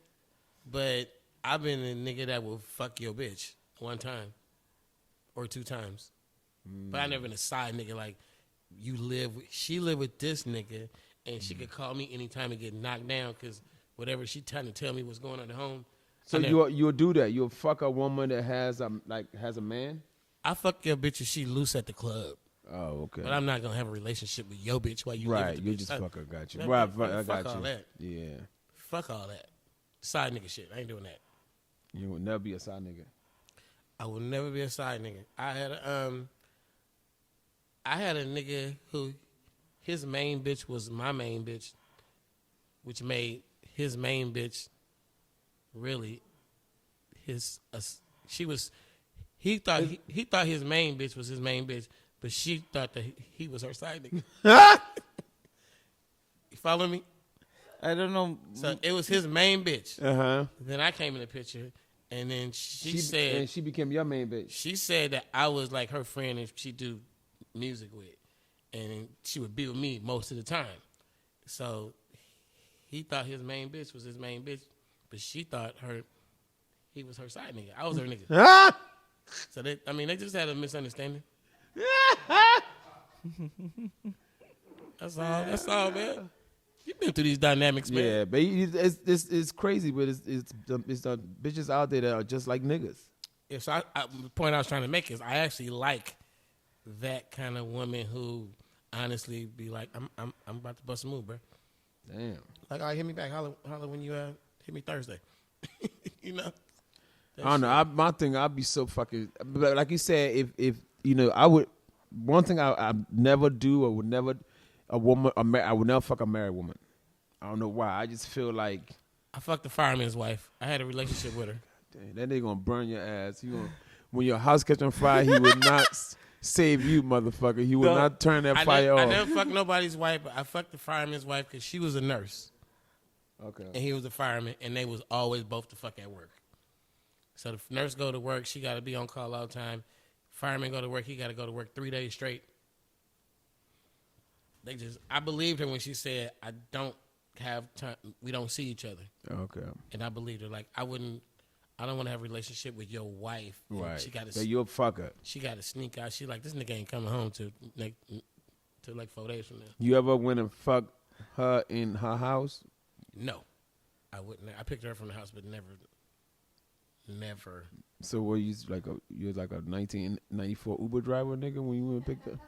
but I've been a nigga that will fuck your bitch one time or 2 times. But I never been a side nigga like she live with this nigga, and she could call me anytime and get knocked down because whatever she trying to tell me what's going on at home. So you'll do that? You'll fuck a woman that has a man? I fuck your bitch if she loose at the club. Oh, okay. But I'm not gonna have a relationship with your bitch while you live right. with the You bitch. just fuck her. Got you. That- Right. fuck I got all you. that. Yeah. Fuck all that. Side nigga shit. I ain't doing that. You will never be a side nigga. I will never be a side nigga. I had I had a nigga who his main bitch was my main bitch, which made his main bitch really his. He thought his main bitch was his main bitch, but she thought that he was her side nigga. You follow me? I don't know. So it was his main bitch. Uh-huh. Then I came in the picture, and then she said, and she became your main bitch. she said that I was like her friend and she do music with, and she would be with me most of the time. So he thought his main bitch was his main bitch, but she thought he was her side nigga. I was her nigga. So they just had a misunderstanding. That's all, man. You've been through these dynamics, man. Yeah, but it's crazy, but it's the bitches out there that are just like niggas. Yeah, so the point I was trying to make is I actually like that kind of woman who honestly be like, I'm about to bust a move, bro. Damn. Like, all right, hit me back. Holla when you hit me Thursday. You know? I don't know. My thing, I'd be so fucking. But like you said, if you know, I would. One thing I never do, or would never, I would never fuck a married woman. I don't know why. I just feel like I fucked the fireman's wife. I had a relationship with her. damn, that nigga gonna burn your ass. When your house catch on fire, he would not save you, motherfucker. He would not turn that fire off. I never fucked nobody's wife, but I fucked the fireman's wife because she was a nurse. Okay. And he was a fireman, and they was always both the fuck at work. So the nurse go to work, she got to be on call all the time. Fireman go to work, he got to go to work 3 days straight. I believed her when she said, I don't have time, we don't see each other. Okay. And I believed her. Like, I don't want to have a relationship with your wife. Right. She got to. That you're a fucker. She got to sneak out. She like, this nigga ain't coming home till like 4 days from now. You ever went and fucked her in her house? No, I wouldn't. I picked her up from the house, but never. So were you like a 1994 Uber driver nigga when you went and picked her?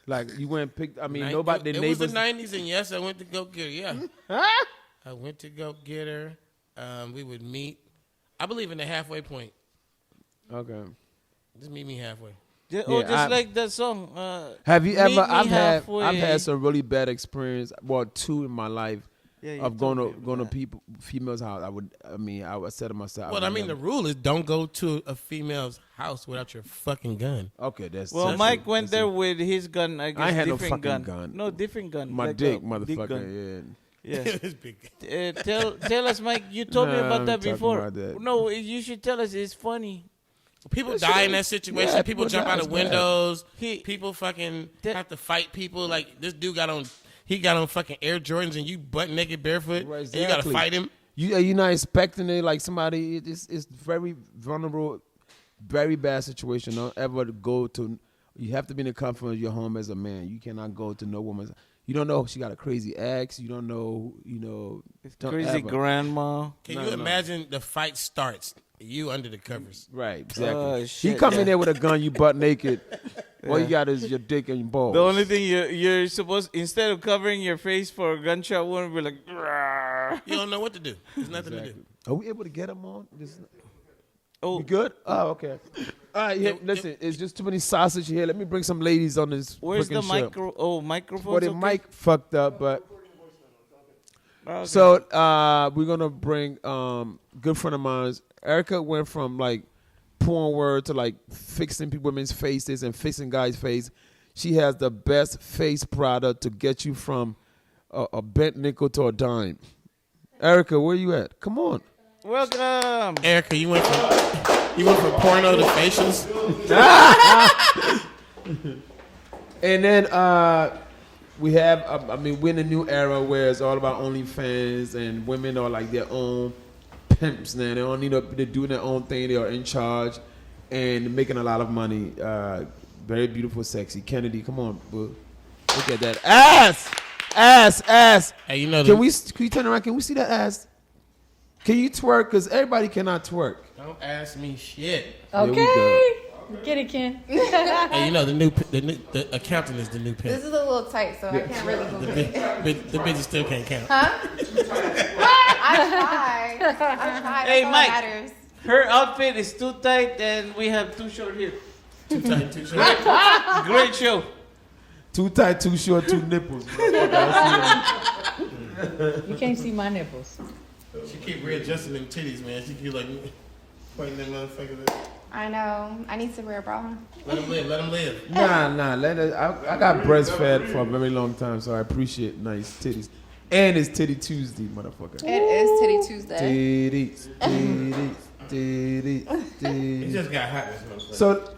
Like you went and picked. I mean, nobody. The neighbors. It was the '90s, and yes, I went to go get her. Yeah, I went to go get her. We would meet. I believe in the halfway point. Okay. Just meet me halfway. Like that song. Have you ever? I've had some really bad experience. Well, two in my life. Yeah, of going to females' house. I would say to myself. Well, the rule is don't go to a female's house without your fucking gun. Okay, that's. Well, Mike went there with his gun. I guess I had different no fucking gun. No, different gun. My like dick, big gun. motherfucker. Yeah. It's big. Tell us, Mike. You told me about that before. About that. No, you should tell us. It's funny. People die in that situation. Yeah, people jump out of bad. windows. People fucking have to fight people. Like this dude got on fucking Air Jordans and you butt naked barefoot. Right, exactly. And you gotta fight him. You're not expecting it. Like somebody, it's very vulnerable, very bad situation. Don't ever go to. You have to be in the comfort of your home as a man. You cannot go to no woman's. You don't know if she got a crazy ex. You don't know. Crazy grandma. Can you imagine the fight starts? You under the covers. Right, exactly. Shit, he come in there with a gun, you butt naked. All you got is your dick and your balls. The only thing you're supposed, instead of covering your face for a gunshot wound, we're like, "Rah." You don't know what to do. There's nothing to do. Are we able to get him on? Oh, We good? Oh, okay. All right, listen, it's just too many sausage here. Let me bring some ladies on this. Where's the show. microphone? Well, the mic fucked up, but. Okay. So we're gonna bring good friend of mine. Erica went from like porn word to like fixing women's faces and fixing guys' face. She has the best face product to get you from a bent nickel to a dime. Erica, where you at? Come on. Welcome, Erica. You went from porno to facials. And then we have, we're in a new era where it's all about OnlyFans and women are like their own pimps now. They don't need they're doing their own thing. They are in charge and making a lot of money. Very beautiful, sexy. Kennedy, come on, boo. Look at that ass. Hey, can you turn around? Can we see that ass? Can you twerk? Because everybody cannot twerk. Don't ask me shit. Okay. Get it, Ken. Hey, the accountant is the new pimp. This is a little tight, so I can't really move it. The bitches still can't count. Huh? I tried. Hey, That's all Mike. that matters. Her outfit is too tight, and we have too short here. Too tight, too short. Great show. Too tight, too short, two nipples. You can't see my nipples. She keep readjusting them titties, man. She keep like pointing them motherfuckers. I know. I need to wear a bra. Let them live. Let them live. Nah. I got breastfed for a very long time, so I appreciate nice titties. And it's Titty Tuesday, motherfucker. It is Titty Tuesday. Titties. It just got hot this motherfucker. So,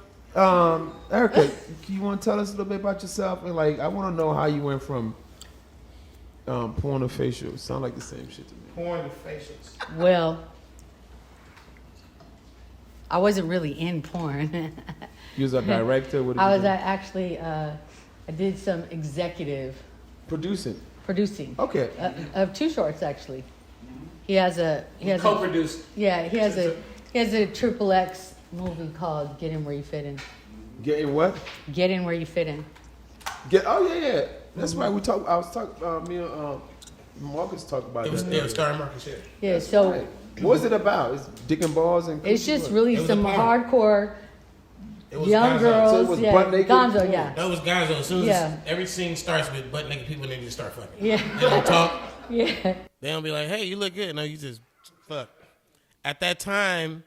Erica, you want to tell us a little bit about yourself? And like, I want to know how you went from porn to facial. Sound like the same shit to me. Porn to facials. Well, I wasn't really in porn. You was a director. What did I you was do? actually, I did some executive producing Okay. of two shorts actually. He has a Co-produced. yeah, he has a triple X movie called Get In Where You Fit In. Getting what? Get In Where You Fit In. Yeah. That's right. We talked. I was talking. Me and Marcus talked about It was that. starring Marcus. Yeah. Yeah, so Right. What was it about? It's dick and balls and. it's just what? really It was some a porn. hardcore It was young Gonzo. girls. So it was yeah, butt naked? Gonzo, yeah. That was Gonzo. As soon as Yeah. every scene starts with butt naked people, and they just start fucking. Yeah. They don't talk. Yeah. They don't be like, "Hey, you look good." No, you just fuck. At that time,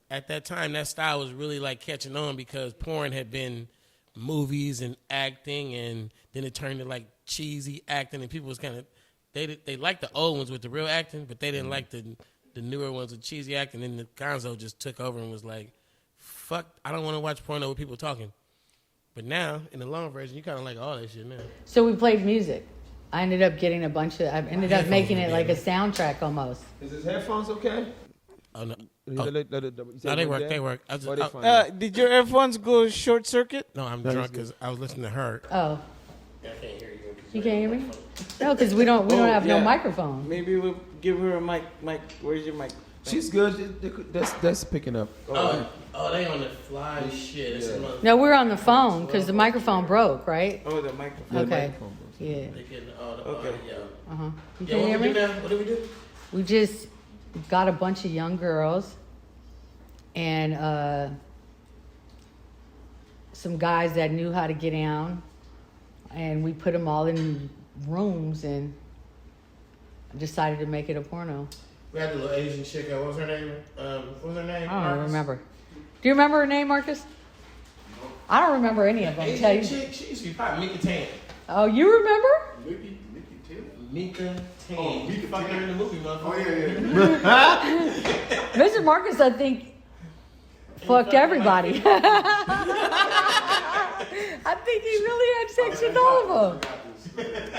that style was really like catching on because porn had been movies and acting, and then it turned to like cheesy acting, and people was kind of they liked the old ones with the real acting, but they didn't like the newer ones with cheesy acting. And then the Gonzo just took over and was like, "Fuck, I don't want to watch porno with people talking." But now, in the long version, you kind of like all that shit now. So we played music. I ended up getting I ended up headphones making were it like a dead. soundtrack almost. Is his headphones okay? Oh no, You Oh. said no, they work. They work. I Why they just, fine? Did your earphones go short circuit? no, I'm No, drunk he's because I was listening to her. Oh, I can't hear you. you can't hear me? No, because we don't have no microphone. Maybe we'll give her a mic. Mike, where's your mic? She's good. That's picking up. Oh, they on the fly shit. It's a mother- No, we're on the phone because the microphone broke, right? Oh, the microphone. Okay. Yeah. They getting all the Okay. audio. Uh huh. You Yeah, can what hear we do me? now? What do we do? We just got a bunch of young girls and some guys that knew how to get down, and we put them all in rooms and decided to make it a porno. We had the little Asian chick. What was her name? What was her name? I don't Marcus? remember. Do you remember her name, Marcus? I don't remember any of them. Tell Asian you. chick. She used to be pop. Mika Tan. Oh, you remember? Mika Tan. Oh, Mika Tan. Her in the movie, motherfucker. Oh, yeah. Mr. Marcus, I think, fucked everybody. I think he really had sex with all of them.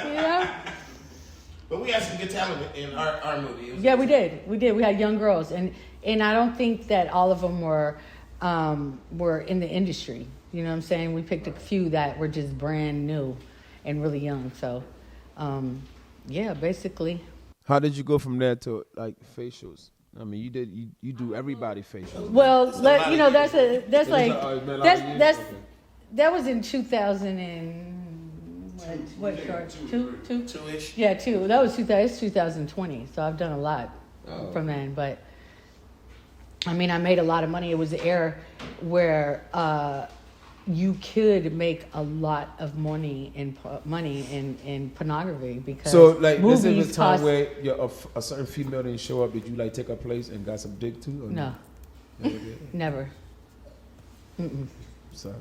You know? But we had some good talent in our movie. It was Yeah, we did. We had young girls, and I don't think that all of them were in the industry. You know what I'm saying? We picked a few that were just brand new and really young. So, yeah, basically. How did you go from there to like facials? I mean, you do everybody facials. Well, It's a lot of that's years. that's that was in 2000 and what short? Two-ish. Yeah, 2. That was 2020. So I've done a lot from then. But I mean, I made a lot of money. It was the era where you could make a lot of money in pornography because So like, this movies is a time cost. where a certain female didn't show up. Did you like take her place and got some dick too? Or No, Never did? never. Mm-mm. Sorry.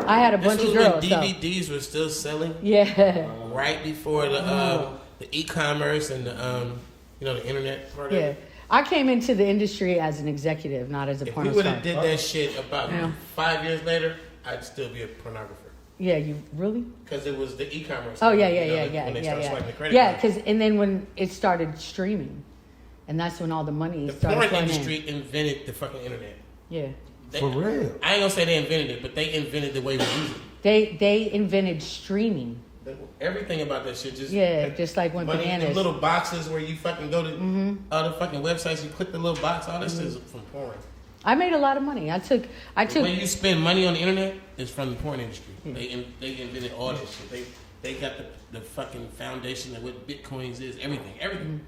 I had a This bunch was of when girls. So. DVDs were still selling. Yeah, Right before the e-commerce and the internet part of yeah. it. I came into the industry as an executive, not as a If we porno would star. have did that shit about Yeah. 5 years later, I'd still be a pornographer. Yeah, you really? Because it was the e-commerce. Oh yeah, you know, yeah. When they started swiping the credit Yeah, card. because and then when it started streaming, and that's when all the money The started porn flowing industry invented the fucking internet. in. Yeah, They- For real? I ain't gonna say they invented it, but they invented the way we use it. they invented streaming. Everything about that shit just Just like when money in bananas. the little boxes where you fucking go to other fucking websites, you click the little box, all this is from porn. I made a lot of money. I took. The way you spend money on the internet is from the porn industry. They invented all this shit. They got the fucking foundation of what bitcoins is, everything.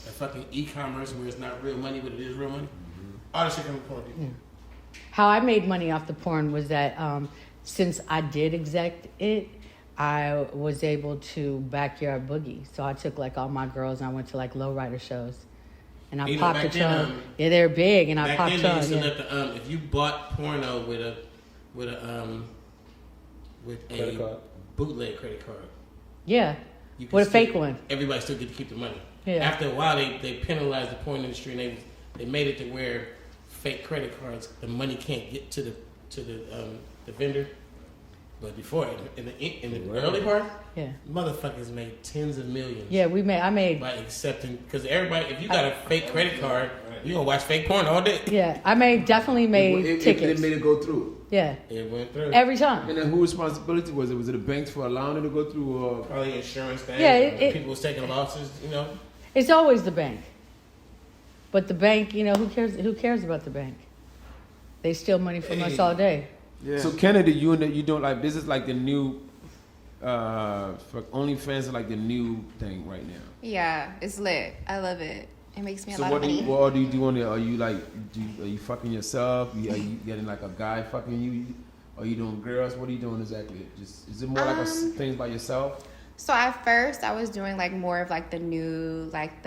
The fucking e-commerce where it's not real money, but it is real money. All this shit from the porn people. How I made money off the porn was that since I did exec it, I was able to backyard boogie. So I took like all my girls and I went to like lowrider shows. And I popped a trunk. Yeah, they're big, and I popped trunk. Yeah. If you bought porno with a bootleg credit card. Yeah, with a fake one. Everybody still get to keep the money. Yeah. After a while, they penalized the porn industry, and they made it to where fake credit cards, the money can't get to the vendor. But before, in the early part, yeah, motherfuckers made tens of millions. Yeah, I made by accepting, because everybody, if you got a fake credit card, you gonna watch fake porn all day. Yeah, I definitely made tickets. It made it go through. Yeah, it went through every time. And then whose responsibility was it? Was it the banks for allowing it to go through? Or probably insurance things. Yeah, people was taking losses. It's always the bank. But the bank, who cares? Who cares about the bank? They steal money from us all day. Yeah. So Kennedy, you don't like this is like the new for OnlyFans is like the new thing right now. Yeah, it's lit. I love it. It makes me a lot So of money. what do you do on there? Are you like are you fucking yourself? Are you getting like a guy fucking you? Are you doing girls? What are you doing exactly? Just is it more like things by yourself? So at first I was doing like more of like the new like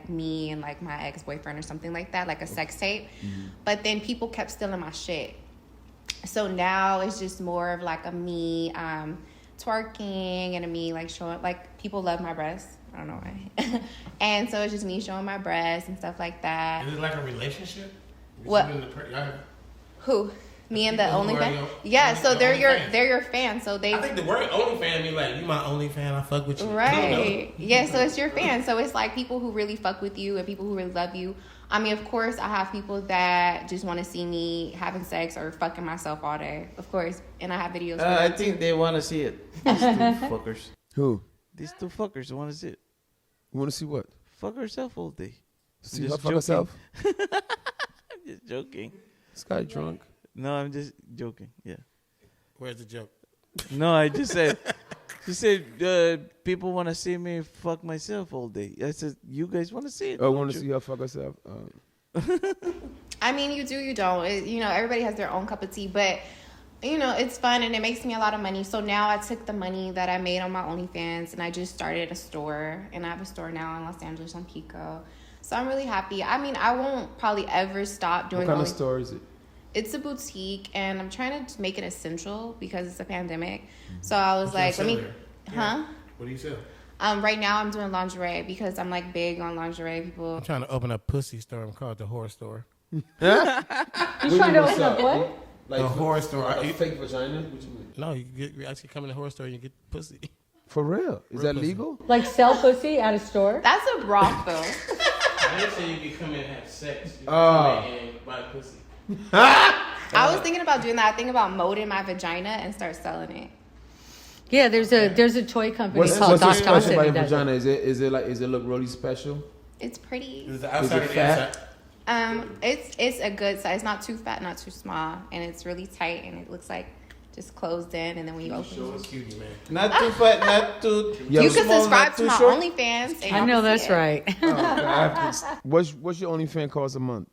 me and like my ex-boyfriend or something like that, like a sex tape. Mm-hmm. But then people kept stealing my shit. So now it's just more of like a me twerking and a me like showing, like people love my breasts. I don't know why. And so it's just me showing my breasts and stuff like that. Is it like a relationship? What? Who? Me and the OnlyFans? Yeah, so they're your fans. So I think the word OnlyFans mean like, you my OnlyFan, I fuck with you. Right. Yeah, so it's your fans. So it's like people who really fuck with you and people who really love you. I mean, of course, I have people that just want to see me having sex or fucking myself all day, of course. And I have videos. I think they want to see it. These two fuckers. Who? These two fuckers want to see it. You want to see what? Fuck herself all day. See her fuck herself? I'm just joking. This guy drunk. No, I'm just joking. Yeah. Where's the joke? No, I just said. She said, people want to see me fuck myself all day. I said, you guys want to see it? I want to see her fuck herself. I mean, you do, you don't. Everybody has their own cup of tea, but, it's fun and it makes me a lot of money. So now I took the money that I made on my OnlyFans and I just started a store. And I have a store now in Los Angeles on Pico. So I'm really happy. I mean, I won't probably ever stop doing. What kind of store is it? It's a boutique, and I'm trying to make it essential because it's a pandemic. So I was like, let me, huh? What do you sell? Right now I'm doing lingerie because I'm like big on lingerie. People. I'm trying to open a pussy store. I'm called the horror store. You trying to open up what? Like a horror store. Like a fake vagina? What you mean? No, you actually come in the horror store and you get pussy. For real? Is that pussy. legal? Like sell pussy at a store? That's a brothel. I didn't say you can come in and have sex. You can come in and buy pussy. I was thinking about doing that. I think about molding my vagina and start selling it. Yeah, there's a toy company called what's so Doc special Johnson. about your vagina? Is it look really special? It's pretty. Is the outside Is it or the fat? inside? It's a good size. It's not too fat, not too small, and it's really tight, and it looks like just closed in. And then when you open Show it, a cutie, man. Not too fat, not too. you can small, subscribe not to too my short. OnlyFans. And I y'all know can that's see it. right. What's your OnlyFans cost a month?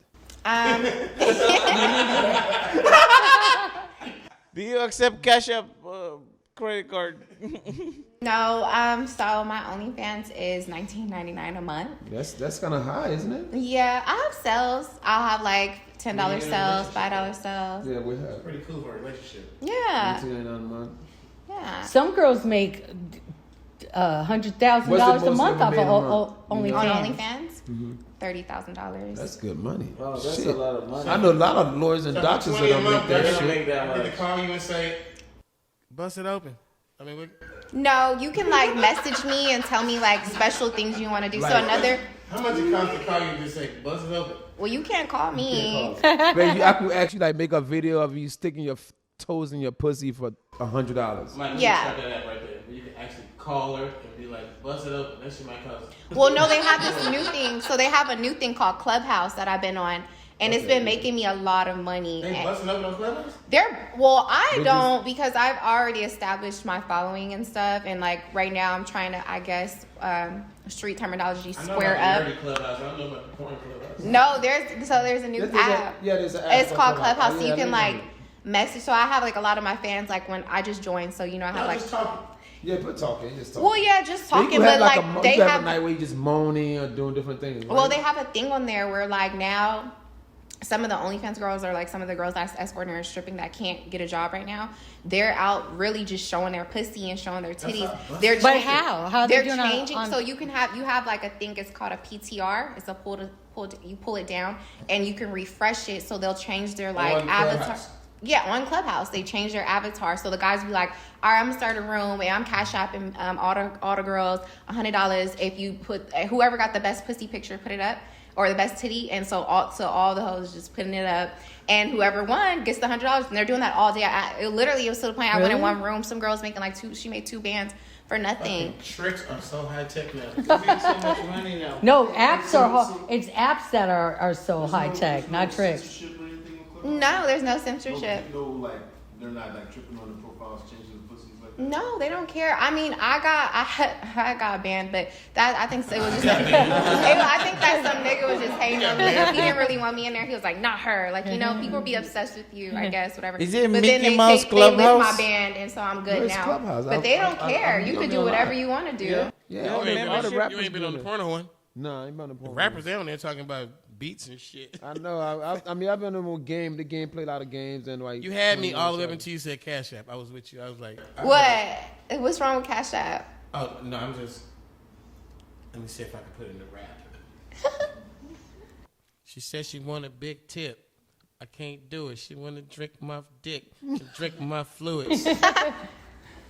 Do you accept Cash App credit card? No, so my OnlyFans is $19.99 a month. That's kind of high, isn't it? Yeah, I have sales. I'll have like $10 sales, $5 sales. Yeah, we have. Pretty cool for a relationship. Yeah, $19.99 a month. yeah. Some girls make $100,000 What's the a most month you ever off made a month? of On OnlyFans. OnlyFans, $30,000. That's good money. Oh, that's Shit. a lot of money. I know a lot of lawyers and doctors that don't make that shit. I need to call you and say, bust it open. I mean, what? No, you can like message me and tell me like special things you want to do. So another, How much it costs to call you and just say, bust it open? well, you can't call me. Man, I could actually like make a video of you sticking your toes in your pussy for $100. Mike, Yeah. Try that app right there. Where you can actually call her and be like, bust it open. That shit might cost. Well, no, they have this new thing. So they have a new thing called Clubhouse that I've been on. And it's been making me a lot of money. They busting open on Clubhouse? I don't because I've already established my following and stuff. And like right now I'm trying to, I guess, street terminology, square I know up. about the nerdy Clubhouse. I don't know about the porn Clubhouse. No, there's a new app. There's an app It's called Clubhouse. So you Yeah, can I like know. message. So I have like a lot of my fans like when I just joined. So you know I have like. Yeah, but talking, just talking. Well, yeah, just So you talking, have but like a, they you have. a night where you just moaning or doing different things. Right? Well, they have a thing on there where like now, some of the OnlyFans girls are like some of the girls that's escorting or stripping that can't get a job right now. They're out really just showing their pussy and showing their titties. They're But changing, how? How are they're they doing changing? on- So you have like a thing. It's called a PTR. It's a you pull it down and you can refresh it. So they'll change their like avatar. Yeah, on Clubhouse, they change their avatar. So the guys be like, all right, I'm going to start a room. And I'm cash apping all the girls $100 if you put, whoever got the best pussy picture, put it up. Or the best titty. And so all the hoes just putting it up. And whoever won gets the $100. And they're doing that all day. It was to the point I went in one room. Some girls making like she made 2 bands for nothing. Tricks are so high tech now. They make so much money now. No, apps it's apps that are so high tech, not tricks. No, there's no censorship. No, like they're not like tripping on the profiles, changing the pussies like that. No, they don't care. I mean, I got banned, but that I think it was just. I think that some nigga was just hating on me. He didn't really want me in there. He was like, not her. Like you know, people be obsessed with you. I guess whatever. Is it but Mickey then they Mouse lift my Clubhouse? band, and so I'm good it's now. Clubhouse. But they don't care. You could do whatever you want to do. Yeah, Yeah, all the You rappers ain't been on the porno one. Nah, I ain't been on the porno. Rappers, they on there talking about beats and shit. I know. I mean, I've been on the game. The game played a lot of games and like. You had me all the way up until you said Cash App. I was with you. I was like, What? What's wrong with Cash App? oh no, I'm just. Let me see if I can put it in the rap. She said she want a big tip. I can't do it. She want to drink my dick, drink my fluids.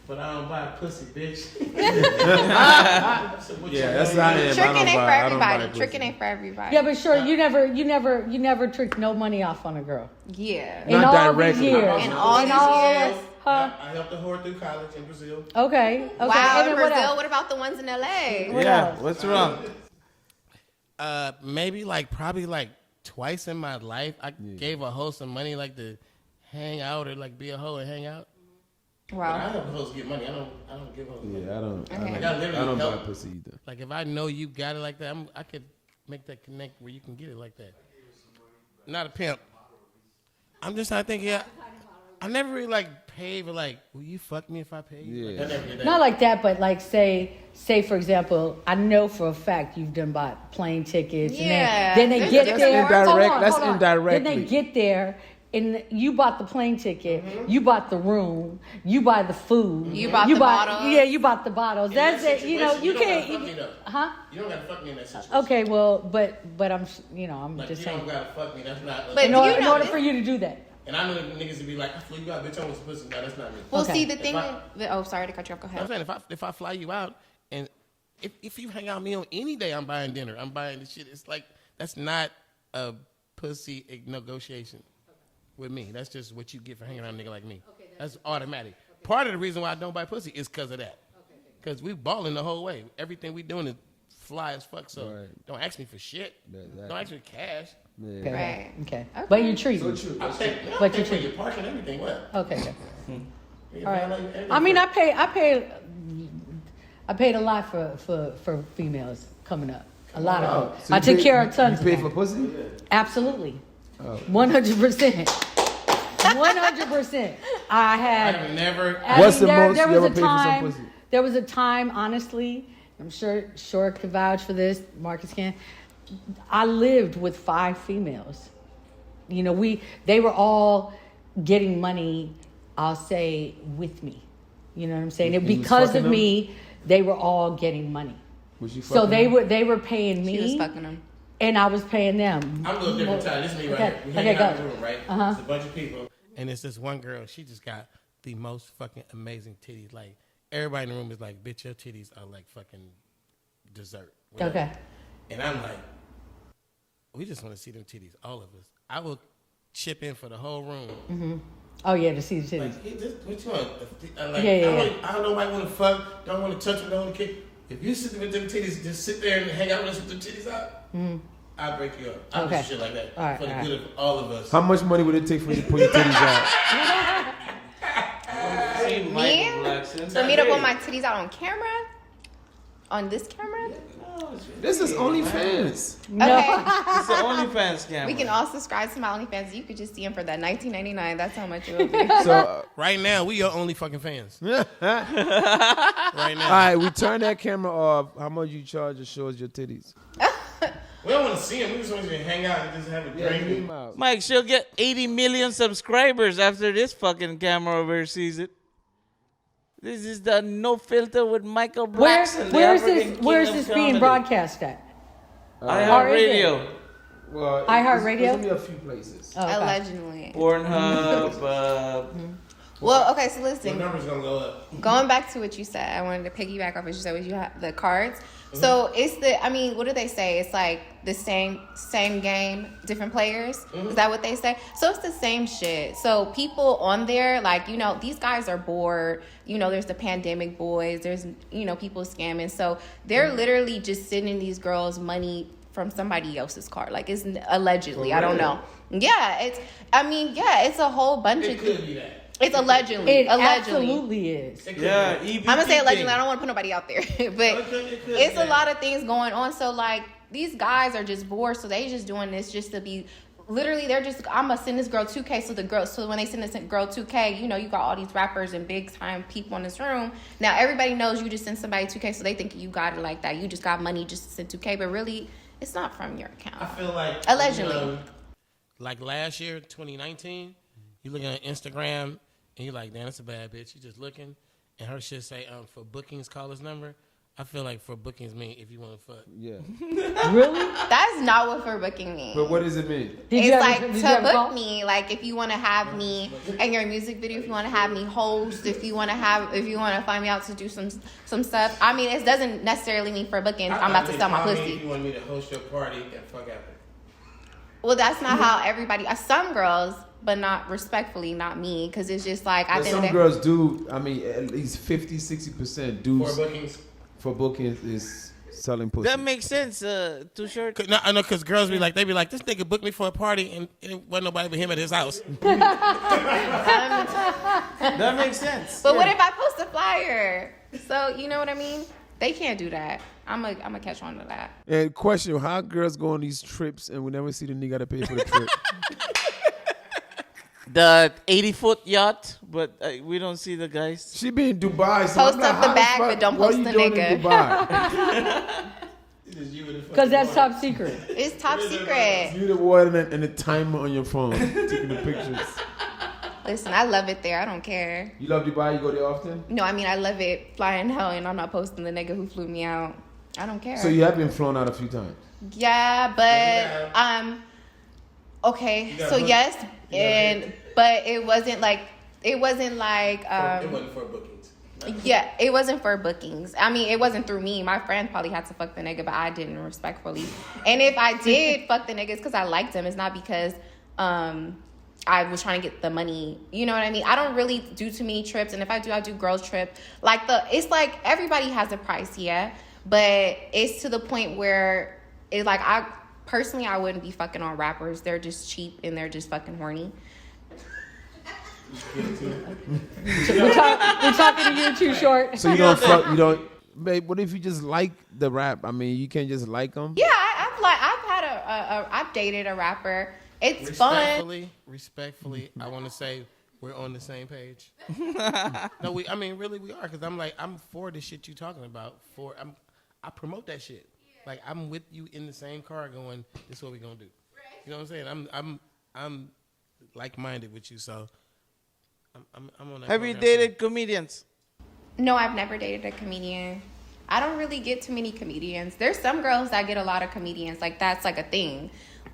But I don't buy pussy, bitch. Yeah, that's how I am. Tricking ain't for everybody. Tricking ain't for everybody. Yeah, but sure, you never tricked no money off on a girl. Yeah. In Not all directly. these years. In all these years. Huh? I helped the whore through college in Brazil. Okay. Wow, And then what Brazil. else? What about the ones in LA? What Yeah, else? what's wrong? Maybe probably twice in my life, I gave a hoe some money to hang out or be a hoe and hang out. But I Wow. help hoes get money. I don't give hoes money. Yeah, I don't. Okay. Like, I literally I don't buy help. pussy either. Like if I know you got it like that, I could make that connect where you can get it like that. Not a pimp. I'm just trying to think. Yeah, I never really paid for will you fuck me if I pay you? Yeah. I never did that. Not like that, but say for example, I know for a fact you've done bought plane tickets. Yeah. And then they get That's there. indirect. Hold on, That's hold on. indirectly. Then they get there. And you bought the plane ticket, you bought the room, you buy the food, You bought the bottles. Yeah, you bought the bottles. In That's that it. You know, situation, you don't can't. gotta fuck me, though. Huh? You don't gotta fuck me in that situation. Okay, well, but I'm I'm just You saying. don't gotta fuck me. That's not. But In you order, in know order this- for you to do that. And I know niggas would be like, I flew you out, bitch. I want some pussy. No, that's not me. Well, Okay. see, the thing. I- Sorry to cut you off. Go I'm ahead. saying if I fly you out and if you hang out with me on any day, I'm buying dinner. I'm buying the shit. It's that's not a pussy negotiation with me. That's just what you get for hanging around a nigga like me. That's automatic. Part of the reason why I don't buy pussy is because of that. Because we balling the whole way. Everything we doing is fly as fuck. So Right. don't ask me for shit. Exactly. Don't ask me for cash. Yeah. Okay. Right. Okay. Okay. But you treat me. I pay But for you should- your parking and everything. What? Okay. Okay. Yeah, All right. everything I mean, for- I paid a lot for females coming up. A lot of them. So I you took pay- care of tons You pay of for them. pussy? Absolutely. Oh. 100%. 100%. I I had. have never. What's the most there you was ever a paid for some time. pussy? There was a time, honestly. I'm sure could vouch for this. Marcus can. I lived with 5 females. You know, they were all getting money. I'll say with me. You know what I'm saying? And You was because fucking of them? me, they were all getting money. Was you So fucking they were paying me. She was fucking him. And I was paying them. I'm a little different time. This is me right Okay, here. We okay, hanging out go. in the room, right? Uh-huh. It's a bunch of people. And it's this one girl. She just got the most fucking amazing titties. Everybody in the room is like, bitch, your titties are like fucking dessert. whatever. Okay. And I'm like, we just want to see them titties, all of us. I will chip in for the whole room. Oh yeah, to see the titties. Like, hey, what you want? Yeah. I don't know why I want to fuck, don't want to touch them, don't want to kick. If you sit with them titties, just sit there and hang out with us with them titties out, I'll break you up. I'll Okay. do shit like that All right, for the all right. good of all of us. How much money would it take for you to pull your titties out? Hey, Me? Michael Blackson. For me to put my titties out on camera? On this camera? This is OnlyFans. Okay. It's the OnlyFans camera. We can all subscribe to my OnlyFans. You could just see him for that $19.99. That's how much it will be. So Right now, we your only fucking fans. right Right now. All right, we turn that camera off. How much you charge to show us your titties? We don't want to see him. We just want to hang out and just have a drink. Mike, she'll get 80 million subscribers after this fucking camera over here sees it. This is the No Filter with Michael Blackson. Where's this being broadcast at? iHeartRadio, Well, iHeartRadio? There's only a few places. Oh, okay. Allegedly. Pornhub. Well, okay, so The listen. number's going to go up. Going back to what you said, I wanted to piggyback off what you said. Was you have the cards? So it's what do they say? It's like the same game, different players. Is that what they say? So it's the same shit. So people on there, like, these guys are bored. There's the pandemic boys. There's, people scamming. So they're literally just sending these girls money from somebody else's card. Like, it's allegedly. I don't know. Yeah, it's a whole bunch of. It could be that. It's allegedly. It allegedly. absolutely is. Yeah, I'm gonna say allegedly. I don't want to put nobody out there, but it's a lot of things going on. So like these guys are just bored, so they just doing this just to be. Literally, they're just. I'm gonna send this girl 2K. So when they send this girl 2K, you got all these rappers and big time people in this room. Now everybody knows you just send somebody 2K, so they think you got it like that. You just got money just to send 2K, but really, it's not from your account. I feel like Allegedly. Like last year, 2019, you looking at Instagram and you're like, damn, that's a bad bitch. You just looking, and her shit say, for bookings, call this number. I feel like for bookings mean if you want to fuck. Yeah. Really? That's not what for booking means. But what does it mean? It's like to book me, like if you want to have me in your music video, if you want to have me host, if you want to find me out to do some stuff. I mean, it doesn't necessarily mean for booking. I'm about to sell my pussy. You want me to host your party and fuck after. Well, that's not how everybody. Some girls, but not respectfully, not me, because it's just like I But think some girls do. I mean, at least 50-60% do. For bookings. For bookings is selling pussy. That makes sense. Too short. I know, because girls be like, they be like, this nigga booked me for a party and it wasn't nobody but him at his house. That makes sense. But what if I post a flyer? So you know what I mean? They can't do that. I'm a catch on to that. And question: how girls go on these trips and we never see the nigga to pay for the trip? The 80-foot yacht, but we don't see the guys. She be in Dubai. So Post I'm like, up the how bag, fuck- but don't what post are the you doing nigga. in Dubai? Because that's top secret. It's top secret. You the water and the timer on your phone, taking the pictures. Listen, I love it there. I don't care. You love Dubai? You go there often? No, I mean I love it flying hell, and I'm not posting the nigga who flew me out. I don't care. So you have been flown out a few times. Yeah, but okay. So yes, but it wasn't like it wasn't for bookings. yeah, it wasn't for bookings. I mean, it wasn't through me. My friend probably had to fuck the nigga, but I didn't, respectfully. And if I did fuck the nigga, it's because I liked him. It's not because I was trying to get the money. You know what I mean? I don't really do too many trips, and if I do girls trip. It's like everybody has a price, yeah. But it's to the point where it's like I wouldn't be fucking on rappers. They're just cheap and they're just fucking horny. We're talking to you, Too Short. So you don't fuck. You don't. Babe, what if you just like the rap? I mean, you can't just like them. Yeah, I've dated a rapper. It's fun. Respectfully, I want to say we're on the same page. No, really we are, because I'm for the shit you talking about. I promote that shit. Like, I'm with you in the same car going, this is what we gonna do. You know what I'm saying? I'm like-minded with you, so I'm on that. Have you dated comedians? No, I've never dated a comedian. I don't really get too many comedians. There's some girls that get a lot of comedians. Like, that's like a thing.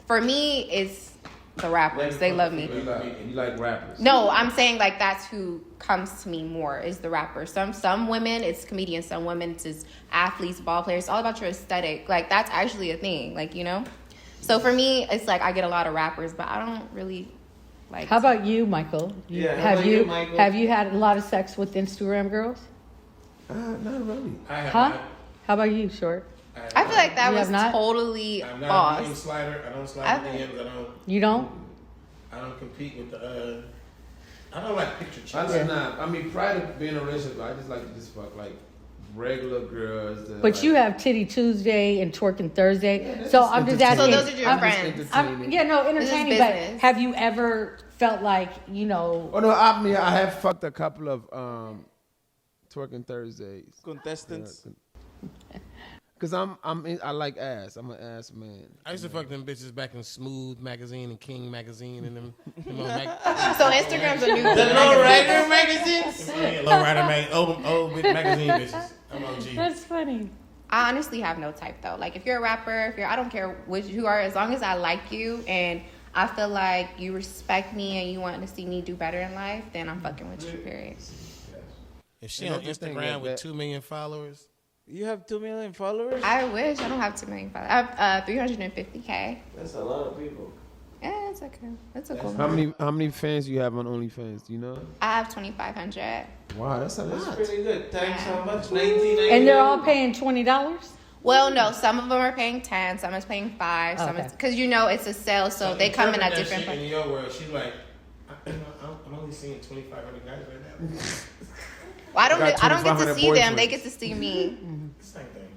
For me, it's the rappers. They love me. You like rappers? No, I'm saying like that's who comes to me more is the rappers. Some women, it's comedians. Some women, it's athletes, ball players. It's all about your aesthetic. Like, that's actually a thing. Like, you know? So for me, it's like I get a lot of rappers, but I don't really like. How about you, Michael? Have you had a lot of sex with Instagram girls? Not really. Huh? How about you, Short? I feel like that You was have not? totally I'm not a boss. DM slider. I don't slide in DMs. You don't? I don't compete with the. I don't like picture chicks. I just not. I mean, prior to being in a relationship, I just like to just fuck like regular girls. That But you have Titty Tuesday and Twerking Thursday. So I'm just asking. So those are your friends. Entertaining. But have you ever felt like, you know? Oh no, I have fucked a couple of Twerking Thursdays. Contestants. Cause I like ass. I'm an ass man. I used to fuck them bitches back in Smooth magazine and King magazine and them. So Instagram's a new The Lowrider magazines. Lowrider magazine, old magazine bitches. I'm OG. That's funny. I honestly have no type though. Like if you're a rapper, I don't care which you are, as long as I like you and I feel like you respect me and you want to see me do better in life, then I'm fucking with you. Period. If she on Instagram with 2 million followers. You have 2 million followers? I wish. I don't have 2 million followers. I have 350K. That's a lot of people. Yeah, it's okay. That's a cool How number. many fans you have on OnlyFans? Do you know? I have 2,500. Wow, that's a That's lot. pretty good. Times how much? And they're all paying $20? Well, no, some of them are paying 10, some is paying 5, some Okay. is because it's a sale, so they come in at different. In your world, she's like, I'm only seeing 2,500 guys right now. Well, I don't get to 2,500 see them; they boyfriends. get to see me. Same thing.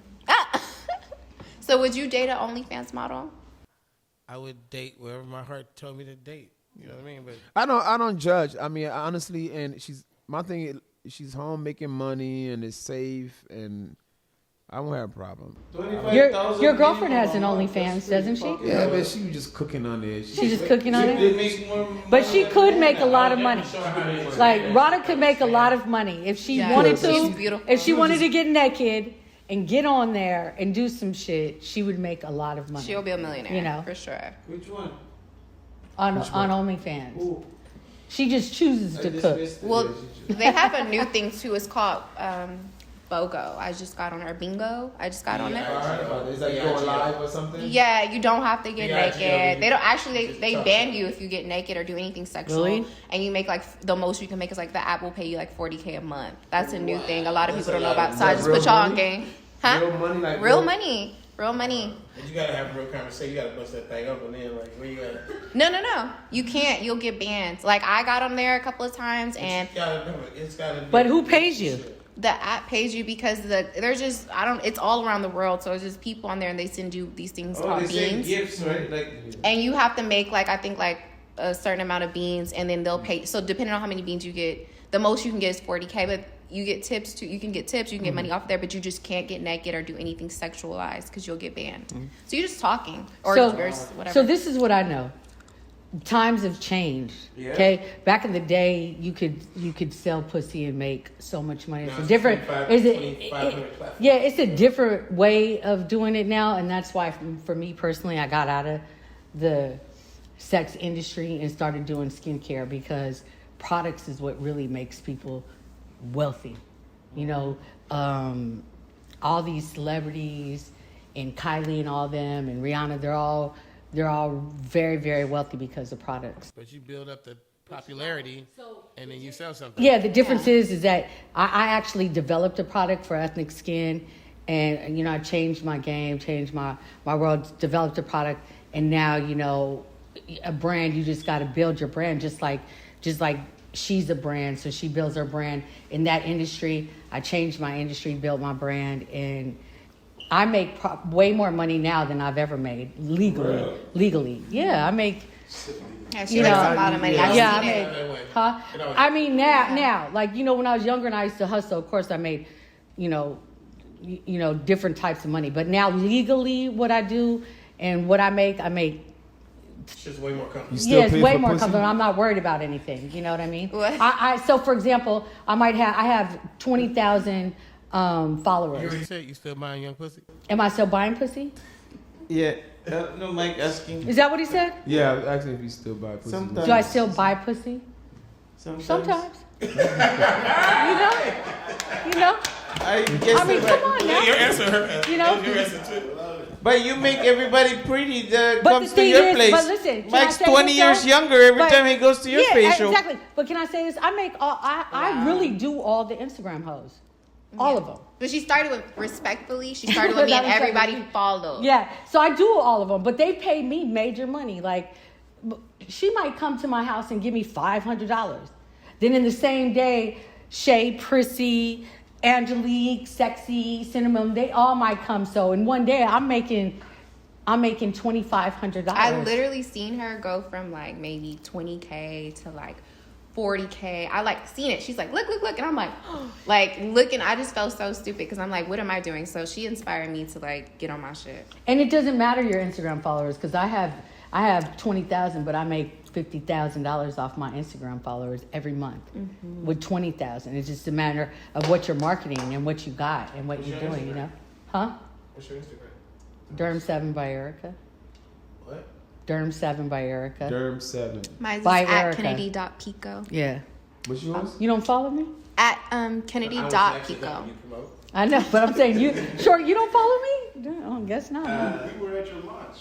So, would you date an OnlyFans model? I would date wherever my heart told me to date. You know what I mean? But I don't judge. I mean, honestly, and she's home making money and is safe, and I won't have a problem. Your girlfriend has an OnlyFans, doesn't she? Yeah, but she was just cooking on it. She's just cooking on it? But she could make a lot of money. Like, Rada could make a lot of money if she wanted to. She's beautiful. If she wanted to get naked and get on there and do some shit, she would make a lot of money. She'll be a millionaire, You know. for sure. Which one? On OnlyFans. She just chooses to cook. Well, they have a new thing too. It's called BOGO. I just got on her bingo. I just got on it. Is that going live or something? Yeah, you don't have to get Yeah, naked. They don't actually. Just They tough. ban you if you get naked or do anything sexual. Really? And you make like the most you can make is like the app will pay you like $40K a month. That's a new thing. A lot of people don't know about. So I just Real put y'all on money? game. Huh? Real money, like Real money. Real money. you gotta have a real conversation. You gotta bust that thing up and then like where you at? No. You can't. You'll get banned. Like I got on there a couple of times and You gotta know it's gotta be. But who pays you? the app pays you because there's just it's all around the world, so it's just people on there and they send you these things called they send beans. gifts, right? Like, And you have to make I think a certain amount of beans, and then they'll pay. So depending on how many beans you get, the most you can get is $40K. But you get tips too. You can get tips. You can get money off there, but you just can't get naked or do anything sexualized because you'll get banned. So you're just talking or whatever. So this is what I know. Times have changed. Yeah. Okay, back in the day, you could sell pussy and make so much money. It's Now a different. Is it? 2,500 platforms. Yeah, it's a different way of doing it now, and that's why, for me personally, I got out of the sex industry and started doing skincare because products is what really makes people wealthy. You know, all these celebrities and Kylie and all them and Rihanna, they're all very, very wealthy because of products. But you build up the popularity and then you sell something. Yeah, the difference is that I actually developed a product for ethnic skin, and I changed my game, changed my world, developed a product, and now a brand, you just got to build your brand just like she's a brand, so she builds her brand in that industry. I changed my industry, built my brand, and I make way more money now than I've ever made legally. Yeah, I make. Yeah, she makes a lot of money. I've Yeah, seen I it. made. Huh? I mean now, like when I was younger and I used to hustle. Of course, I made, different types of money. But now legally, what I do and what I make. It's just way more comfortable. Yeah, it's way more comfortable. I'm not worried about anything. You know what I mean? What? So for example, I have 20,000 followers. You already said you still buying young pussy? Am I still buying pussy? yeah. No, Mike asking. Is that what he said? Yeah, I was asking if you still buy pussy. Sometimes. Do I still buy pussy? Sometimes. you know. I guess. I mean, come on now. Your answer, her. You know? Your answer too. But you make everybody pretty that But comes the to thing your is, place. but listen, can Mike's I say 20 this, years though? younger every But- time he goes to your yeah, facial. exactly. But can I say this? I really do all the Instagram hoes. All of them. But she started with respectfully. She started with me, and everybody followed. Yeah, so I do all of them, but they pay me major money. Like, she might come to my house and give me $500. Then in the same day, Shay Prissy Angelique, Sexy, Cinnamon, they all might come. So in one day, I'm making $2,500. I literally seen her go from like maybe 20K to like 40K. I like seen it. She's like, look, and I'm like, like looking. I just felt so stupid because I'm like, what am I doing? So she inspired me to like get on my shit. And it doesn't matter your Instagram followers because I have 20,000, but I make $50,000 off my Instagram followers every month with 20,000. It's just a matter of what you're marketing and what you got and what you're doing. Instagram? You know, huh? What's your Instagram? Derm7 by Erica. What? Derm7 by Erica. Derm7. Mine's By at Erica. Kennedy.pico. Yeah. What's yours? You don't follow me? At Kennedy.pico. I know, but I'm saying you don't follow me? I guess not. No. We were at your launch.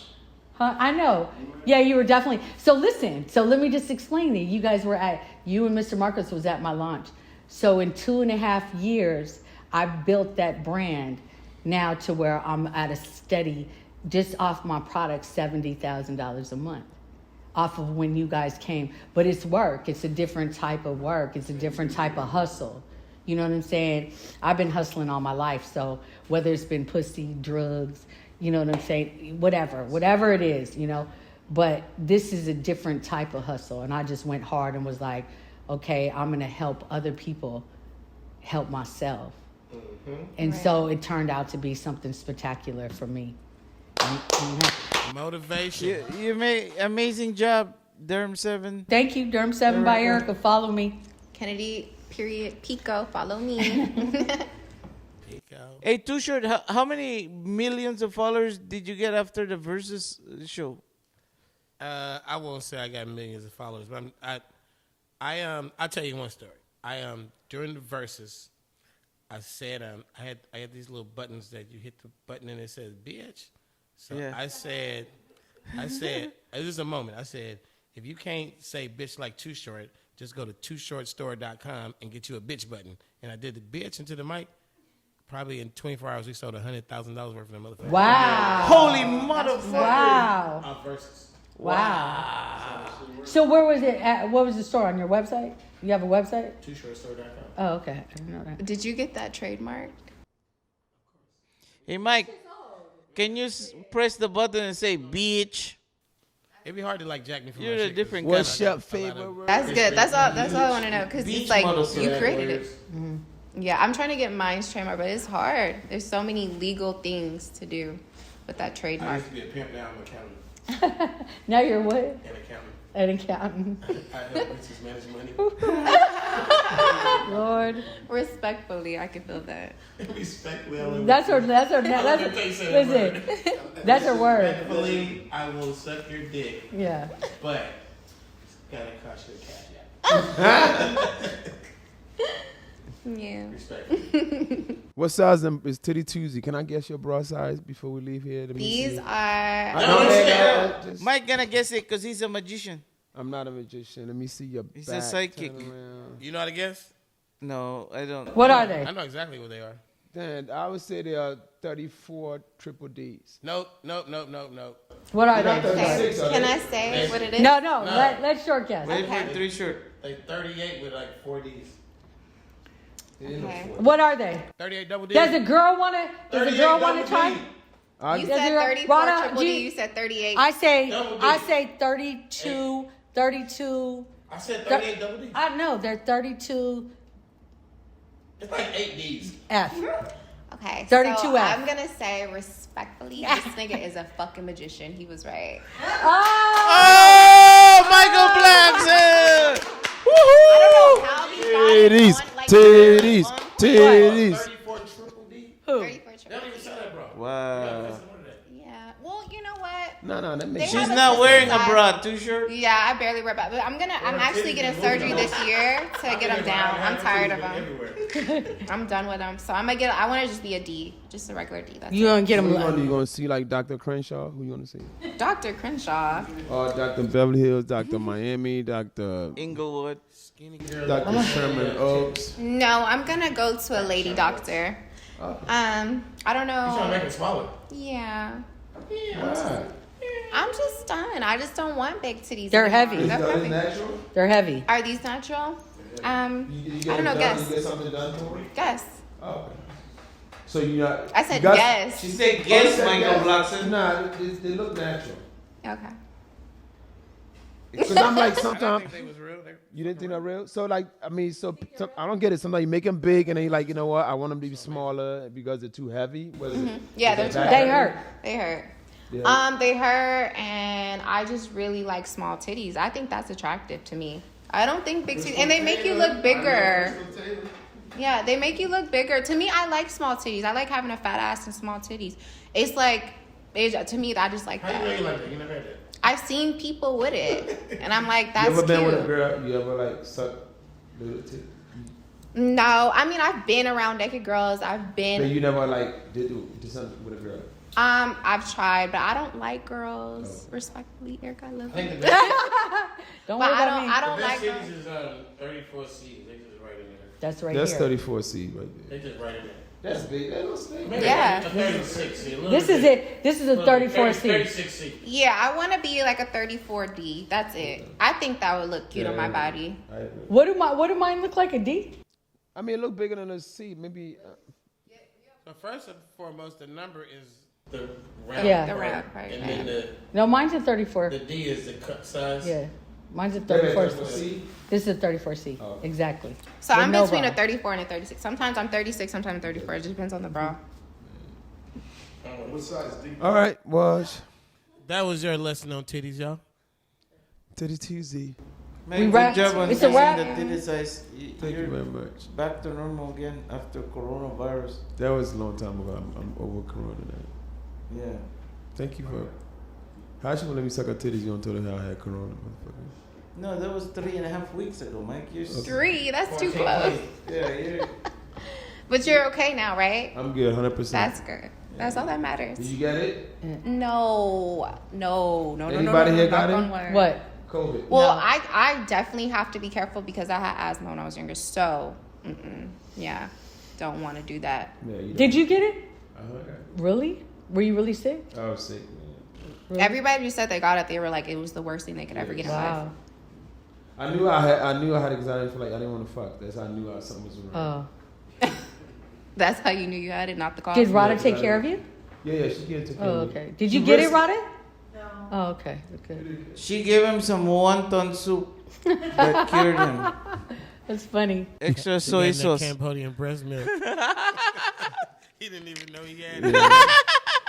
Huh? I know. Yeah, you were definitely. So listen. So let me just explain it. You guys were you and Mr. Marcus was at my launch. So in 2.5 years, I built that brand now to where I'm at a steady, just off my product, $70,000 a month. Off of when you guys came. But it's work. It's a different type of work. It's a different type of hustle. You know what I'm saying? I've been hustling all my life. So whether it's been pussy, drugs, you know what I'm saying? Whatever it is, you know. But this is a different type of hustle. And I just went hard and was like, okay, I'm going to help other people help myself. And so it turned out to be something spectacular for me. Motivation. You made amazing job, Derm7. Thank you, Derm7 by Erica. Follow me. Kennedy.Pico. Follow me. Hey, Too Short, how many millions of followers did you get after the Versus show? I won't say I got millions of followers, but I'll tell you one story. During the Versus, I said I had these little buttons that you hit the button and it says bitch. So Yeah. I said, this is a moment. I said, if you can't say bitch like Too Short, just go to tooshortstore.com and get you a bitch button. And I did the bitch into the mic. Probably in 24 hours, we sold $100,000 worth of them motherfuckers. Wow. Holy motherfucker. Wow. Versus. Wow. So where was it at? What was the store? On your website? You have a website? Tooshortstore.com. Oh, okay. I didn't know that. Did you get that trademark? Hey, Mike, can you press the button and say bitch? It'd be hard to like jack me from You're my a shit, different 'cause What's kind your of favorite word? That's good. That's all I want to know. Because it's like models you for created it. words. Yeah, I'm trying to get mine's trademark, but it's hard. There's so many legal things to do with that I trademark. used to be a pimp, now I'm an accountant. Now you're what? An accountant. An accountant. I help bitches manage money. Lord. Respectfully, I can feel that. Respectfully, That's her That's listen. That's her word. Respectfully, I will suck your dick, Yeah. but it's gotta cost you a cash app. Yeah. Respectfully. What size is Titty Tuesday? Can I guess your bra size before we leave here? Let me These see. are. Mike gonna guess it because he's a magician. I'm not a magician. Let me see your He's back. a psychic. Turn around. You know how to guess? No, I don't. What are they? I know exactly what they are. Then I would say they are 34 triple Ds. Nope. What are Okay. they? Can I say what it is? No. Let's short guess. Wait Okay. for 3 short. Like 38 with like 4 Ds. Okay. What are they? 38 double D. Does a girl wanna try? You Does said your- 34 Rana, triple do D. you- You said 38. I say Double D. 32. I said 38 double D. I know they're 32 It's like 8 Ds. F. Okay. 32 So F. I'm gonna say respectfully, this nigga is a fucking magician. He was right. Oh, Michael Blackson! I don't know how these Titties, guys on, like, titties, on- titties. 34 triple D. Who? 34 They triple don't even D. sell that, bro. Wow. Yeah. Well, you know what? No, that They makes have She's a not wearing a size. bra, 2 short. Yeah, I barely wear bra, but I'm actually getting surgery this year to get them down. I'm tired of them. I'm done with them. So I want to just be a D, just a regular D. That's You gonna get Who them? you gonna see like Dr. Crenshaw? Who you gonna see? it. Dr. Crenshaw. Dr. Beverly Hills, Dr. Miami, Dr. Inglewood. Dr. Sherman Oaks. No, I'm gonna go to a lady doctor. I don't You trying to know. make it smaller? Yeah. Why? I'm just done. I just don't want big titties. They're anymore. heavy. They're heavy. They're heavy. Are these natural? I don't know. Guess. You get something done for it? Guess. Oh, okay. So you not? I said you got- yes. She said Oh, yes, you said Michael yes. Blackson. Nah, they look natural. Okay. Because I'm like sometimes. They was real. You didn't think they're real? So like, I mean, so I don't get it. Sometimes you make them big, and then you like, you know what? I want them to be smaller because they're too heavy. What is it? Yeah, Is they're that They bad? hurt. They hurt. Yeah. They hurt, and I just really like small titties. I think that's attractive to me. I don't think big titties, and they make you look bigger. Yeah, they make you look bigger. To me, I like small titties. I like having a fat ass and small titties. It's like, to me, I just like How you know that. you like that? You never had that. I've seen people with it, and I'm like, You that's ever been cute. with a girl? You ever like suck little titties? No, I mean, I've been around naked girls. I've But been, you never like did something with a girl. I've tried, but I don't like girls. Oh. Respectfully, Erica, I love I think you. the best, Don't But worry I about don't, me. I the don't like best girls. cities is 34C. They just right in there. That's right That's here. 34C right there. They just right in there. That's big. That don't stink. Maybe Yeah. a 36C. A little This bit. is it. This is a 34C. 36C. Yeah, I want to be like a 34D. That's it. I think that would look cute on my body. I agree. What do mine look like? A D? I mean, it look bigger than a C. Maybe. So first and foremost, the number is the round. Yeah. The round part, And yeah. then No, mine's a 34. the D is the cut size. Yeah, mine's a Maybe 34C. C. This is a 34C. Oh. Exactly. So With I'm no between bra. a 34 and a 36. Sometimes I'm 36, sometimes I'm 34. It just depends on the bra. What size D? All right. Well, That was your lesson on titties, y'all. titty Tuesday. Man, We good wrapped. job on It's a saying wrap. the titty size. Thank you You're very much. back to normal again after coronavirus. That was a long time ago. I'm over Corona now. Yeah. Thank you for. How she gonna let me suck her titties? You don't tell her how I had Corona, motherfucker. No, that was 3.5 weeks ago, Mike. You're 3, that's too close. Yeah, you're. But you're okay now, right? I'm good, 100%. That's good. That's all that matters. Did you get it? No. Anybody here got knock it? on wood. What? COVID. Well, No. I definitely have to be careful because I had asthma when I was younger. So, yeah, don't want to do that. Yeah, Did you get it? Uh-huh. Really? Were you really sick? I was sick, man. Really? Everybody who said they got it, they were like, it was the worst thing they could ever get in life. Wow. I knew I had anxiety for like I didn't want to fuck. That's how I knew something was wrong. Oh. That's how you knew you had it, not the cough. Did Rada Yeah, take I care know. of you? Yeah, she gave it to Oh, me. okay. Did you She get it, risked- Rada? No. Oh, okay. Okay. She gave him some wonton soup that cured him. That's funny. Extra soy sauce. Cambodian breast milk. He didn't even know he had it. Yeah.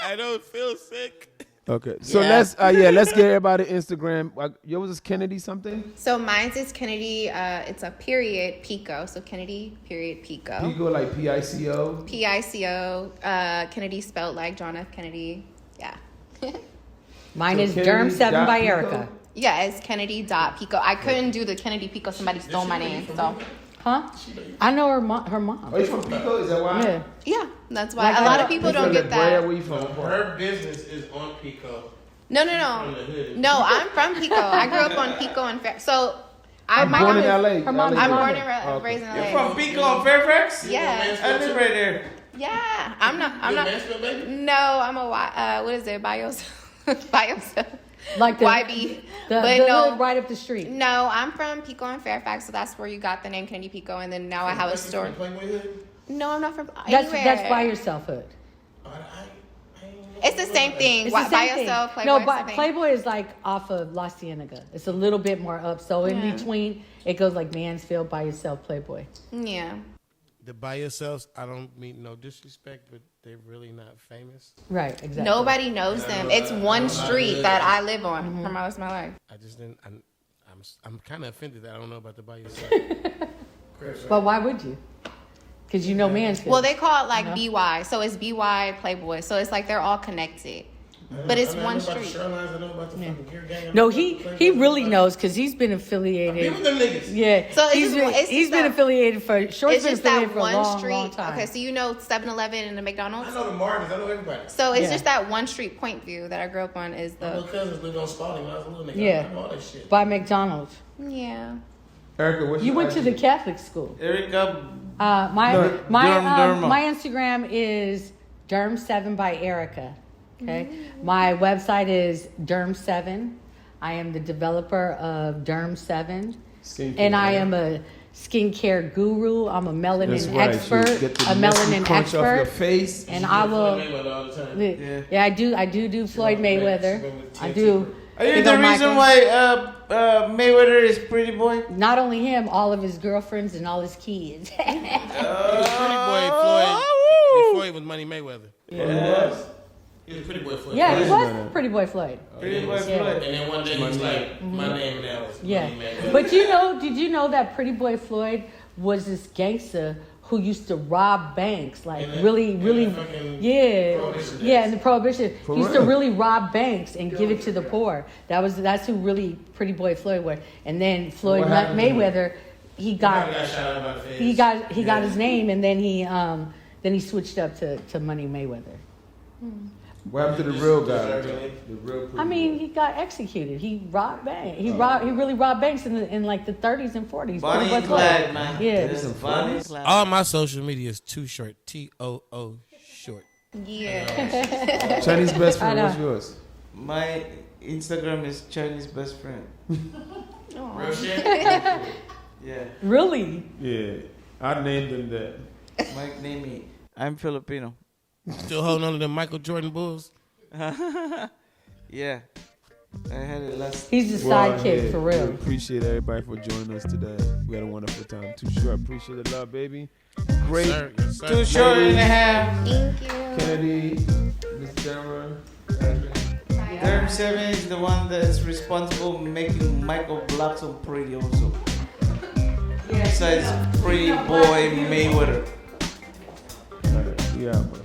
I don't feel sick. Okay, so Yeah. let's get everybody Instagram. Yours is Kennedy something. So mine's is Kennedy. It's a period Pico. So Kennedy period Pico. Pico like PICO. Pico. Kennedy spelled like John F. Kennedy. Yeah. Mine So is Kennedy Derm 7 dot by Pico? Erica. Yeah, it's Kennedy.Pico. I couldn't do the Kennedy Pico. Somebody stole my name. So Huh? I know her mom. Her Are mom. you from Pico? Is that why? Yeah. yeah, that's why Like a lot I- of people You don't from get La Brea? that. Where you from? Her business is on Pico. No. From the hood. No, I'm from Pico. I grew up on Pico and so I'm my born in mom- LA. her mom- LA. I'm Got born it. and Okay. raised in LA. You're from Pico and Fairfax? Yeah. I live right there. Yeah, I'm not. You a Mansfield baby? No, I'm a what is it? Bios, Like the YB. the But hood no, right up the street. no, I'm from Pico and Fairfax, so that's where you got the name Kennedy Pico, and then now I have a store. Playboy hood? No, I'm not from That's anywhere. by yourself hood. It's the same thing. It's By the same thing. yourself, Playboy. No, is the but thing. Playboy is like off of La Cienega. It's a little bit more up. So in Yeah. between, it goes like Mansfield, by yourself, Playboy. Yeah. The by yourselves, I don't mean no disrespect, but they're really not famous. Right, exactly. Nobody knows them. It's one street that I live on for most of my life. I just didn't. I'm kind of offended that I don't know about the by yourself. But why would you? Because you know Mansfield. Well, they call it like No. BY, so it's BY Playboy. So it's like they're all connected, but it's one street. I know about the fucking Gear Gang. I know No, about he the Playboy. he really knows because he's been Be affiliated. with them niggas. Yeah, So it's he's just been, one- it's he's just been that- affiliated for. Short's It's been just that affiliated for one a long, street. long time. Okay, so you know 7-Eleven and the McDonald's. I know the Martins. I know everybody. So it's Yeah. just that one street, Point View, that I grew up on. Is My little the cousins lived on Spalding when I was a little nigga. Yeah. I know all that shit. By McDonald's. yeah. Erica, what's You your went to the IG? Catholic school. Erica, My No, Derma. my Instagram is Derm7 by Erica. Okay, my website is Derm7. I am the developer of Derm7, Skincare, and I right? am a skincare guru. I'm a melanin That's right. expert. She'll get the A messy melanin crunch off your expert. face. And I will. all the time. Yeah, I do Floyd Mayweather. I do. Are you Big the ol' reason Michael. why Mayweather is pretty boy? Not only him, all of his girlfriends and all his kids. He was Pretty Boy Floyd before he was Money Mayweather. He was Pretty Boy Floyd. Yeah, he was Pretty Boy Floyd. Pretty boy Yeah. Floyd. And then one day he was like, my name now is Yeah, Money Mayweather. but did you know that Pretty Boy Floyd was this gangster who used to rob banks, like In the- really, in really, the fucking yeah, Prohibition yeah, days. in the Prohibition. For He used to real? really rob banks and give it to the poor. That's who really Pretty Boy Floyd was. And then Floyd what happened to him? Mayweather, he got Got shot out by the face. he got his name, and then he switched up to Money Mayweather. What happened to the real guy? The real. I mean, he got executed. He robbed banks. He really robbed banks in like the 30s and 40s. Bonnie Pretty Boy and Floyd. Clyde, man. Yeah. This is Bonnie and Clyde. All my social media is too short. TOO short. Yeah. Chinese best friend. I know. What's yours? My Instagram is Chinese best friend. Real shit? Yeah. Really? Yeah, I named him that. Mike name me. I'm Filipino. Still holding on to them Michael Jordan Bulls. Yeah. I had it last. He's the Well, sidekick yeah, for we real. appreciate everybody for joining us today. We had a wonderful time. Too short. Appreciate the love, baby. Great. Sir, yes, sir. 2 short and a half. Thank you. Kennedy, Miss Deborah. Term 7 is the one that's responsible for making Michael Blackson pretty also. Besides Pretty Boy Mayweather. Yeah, man.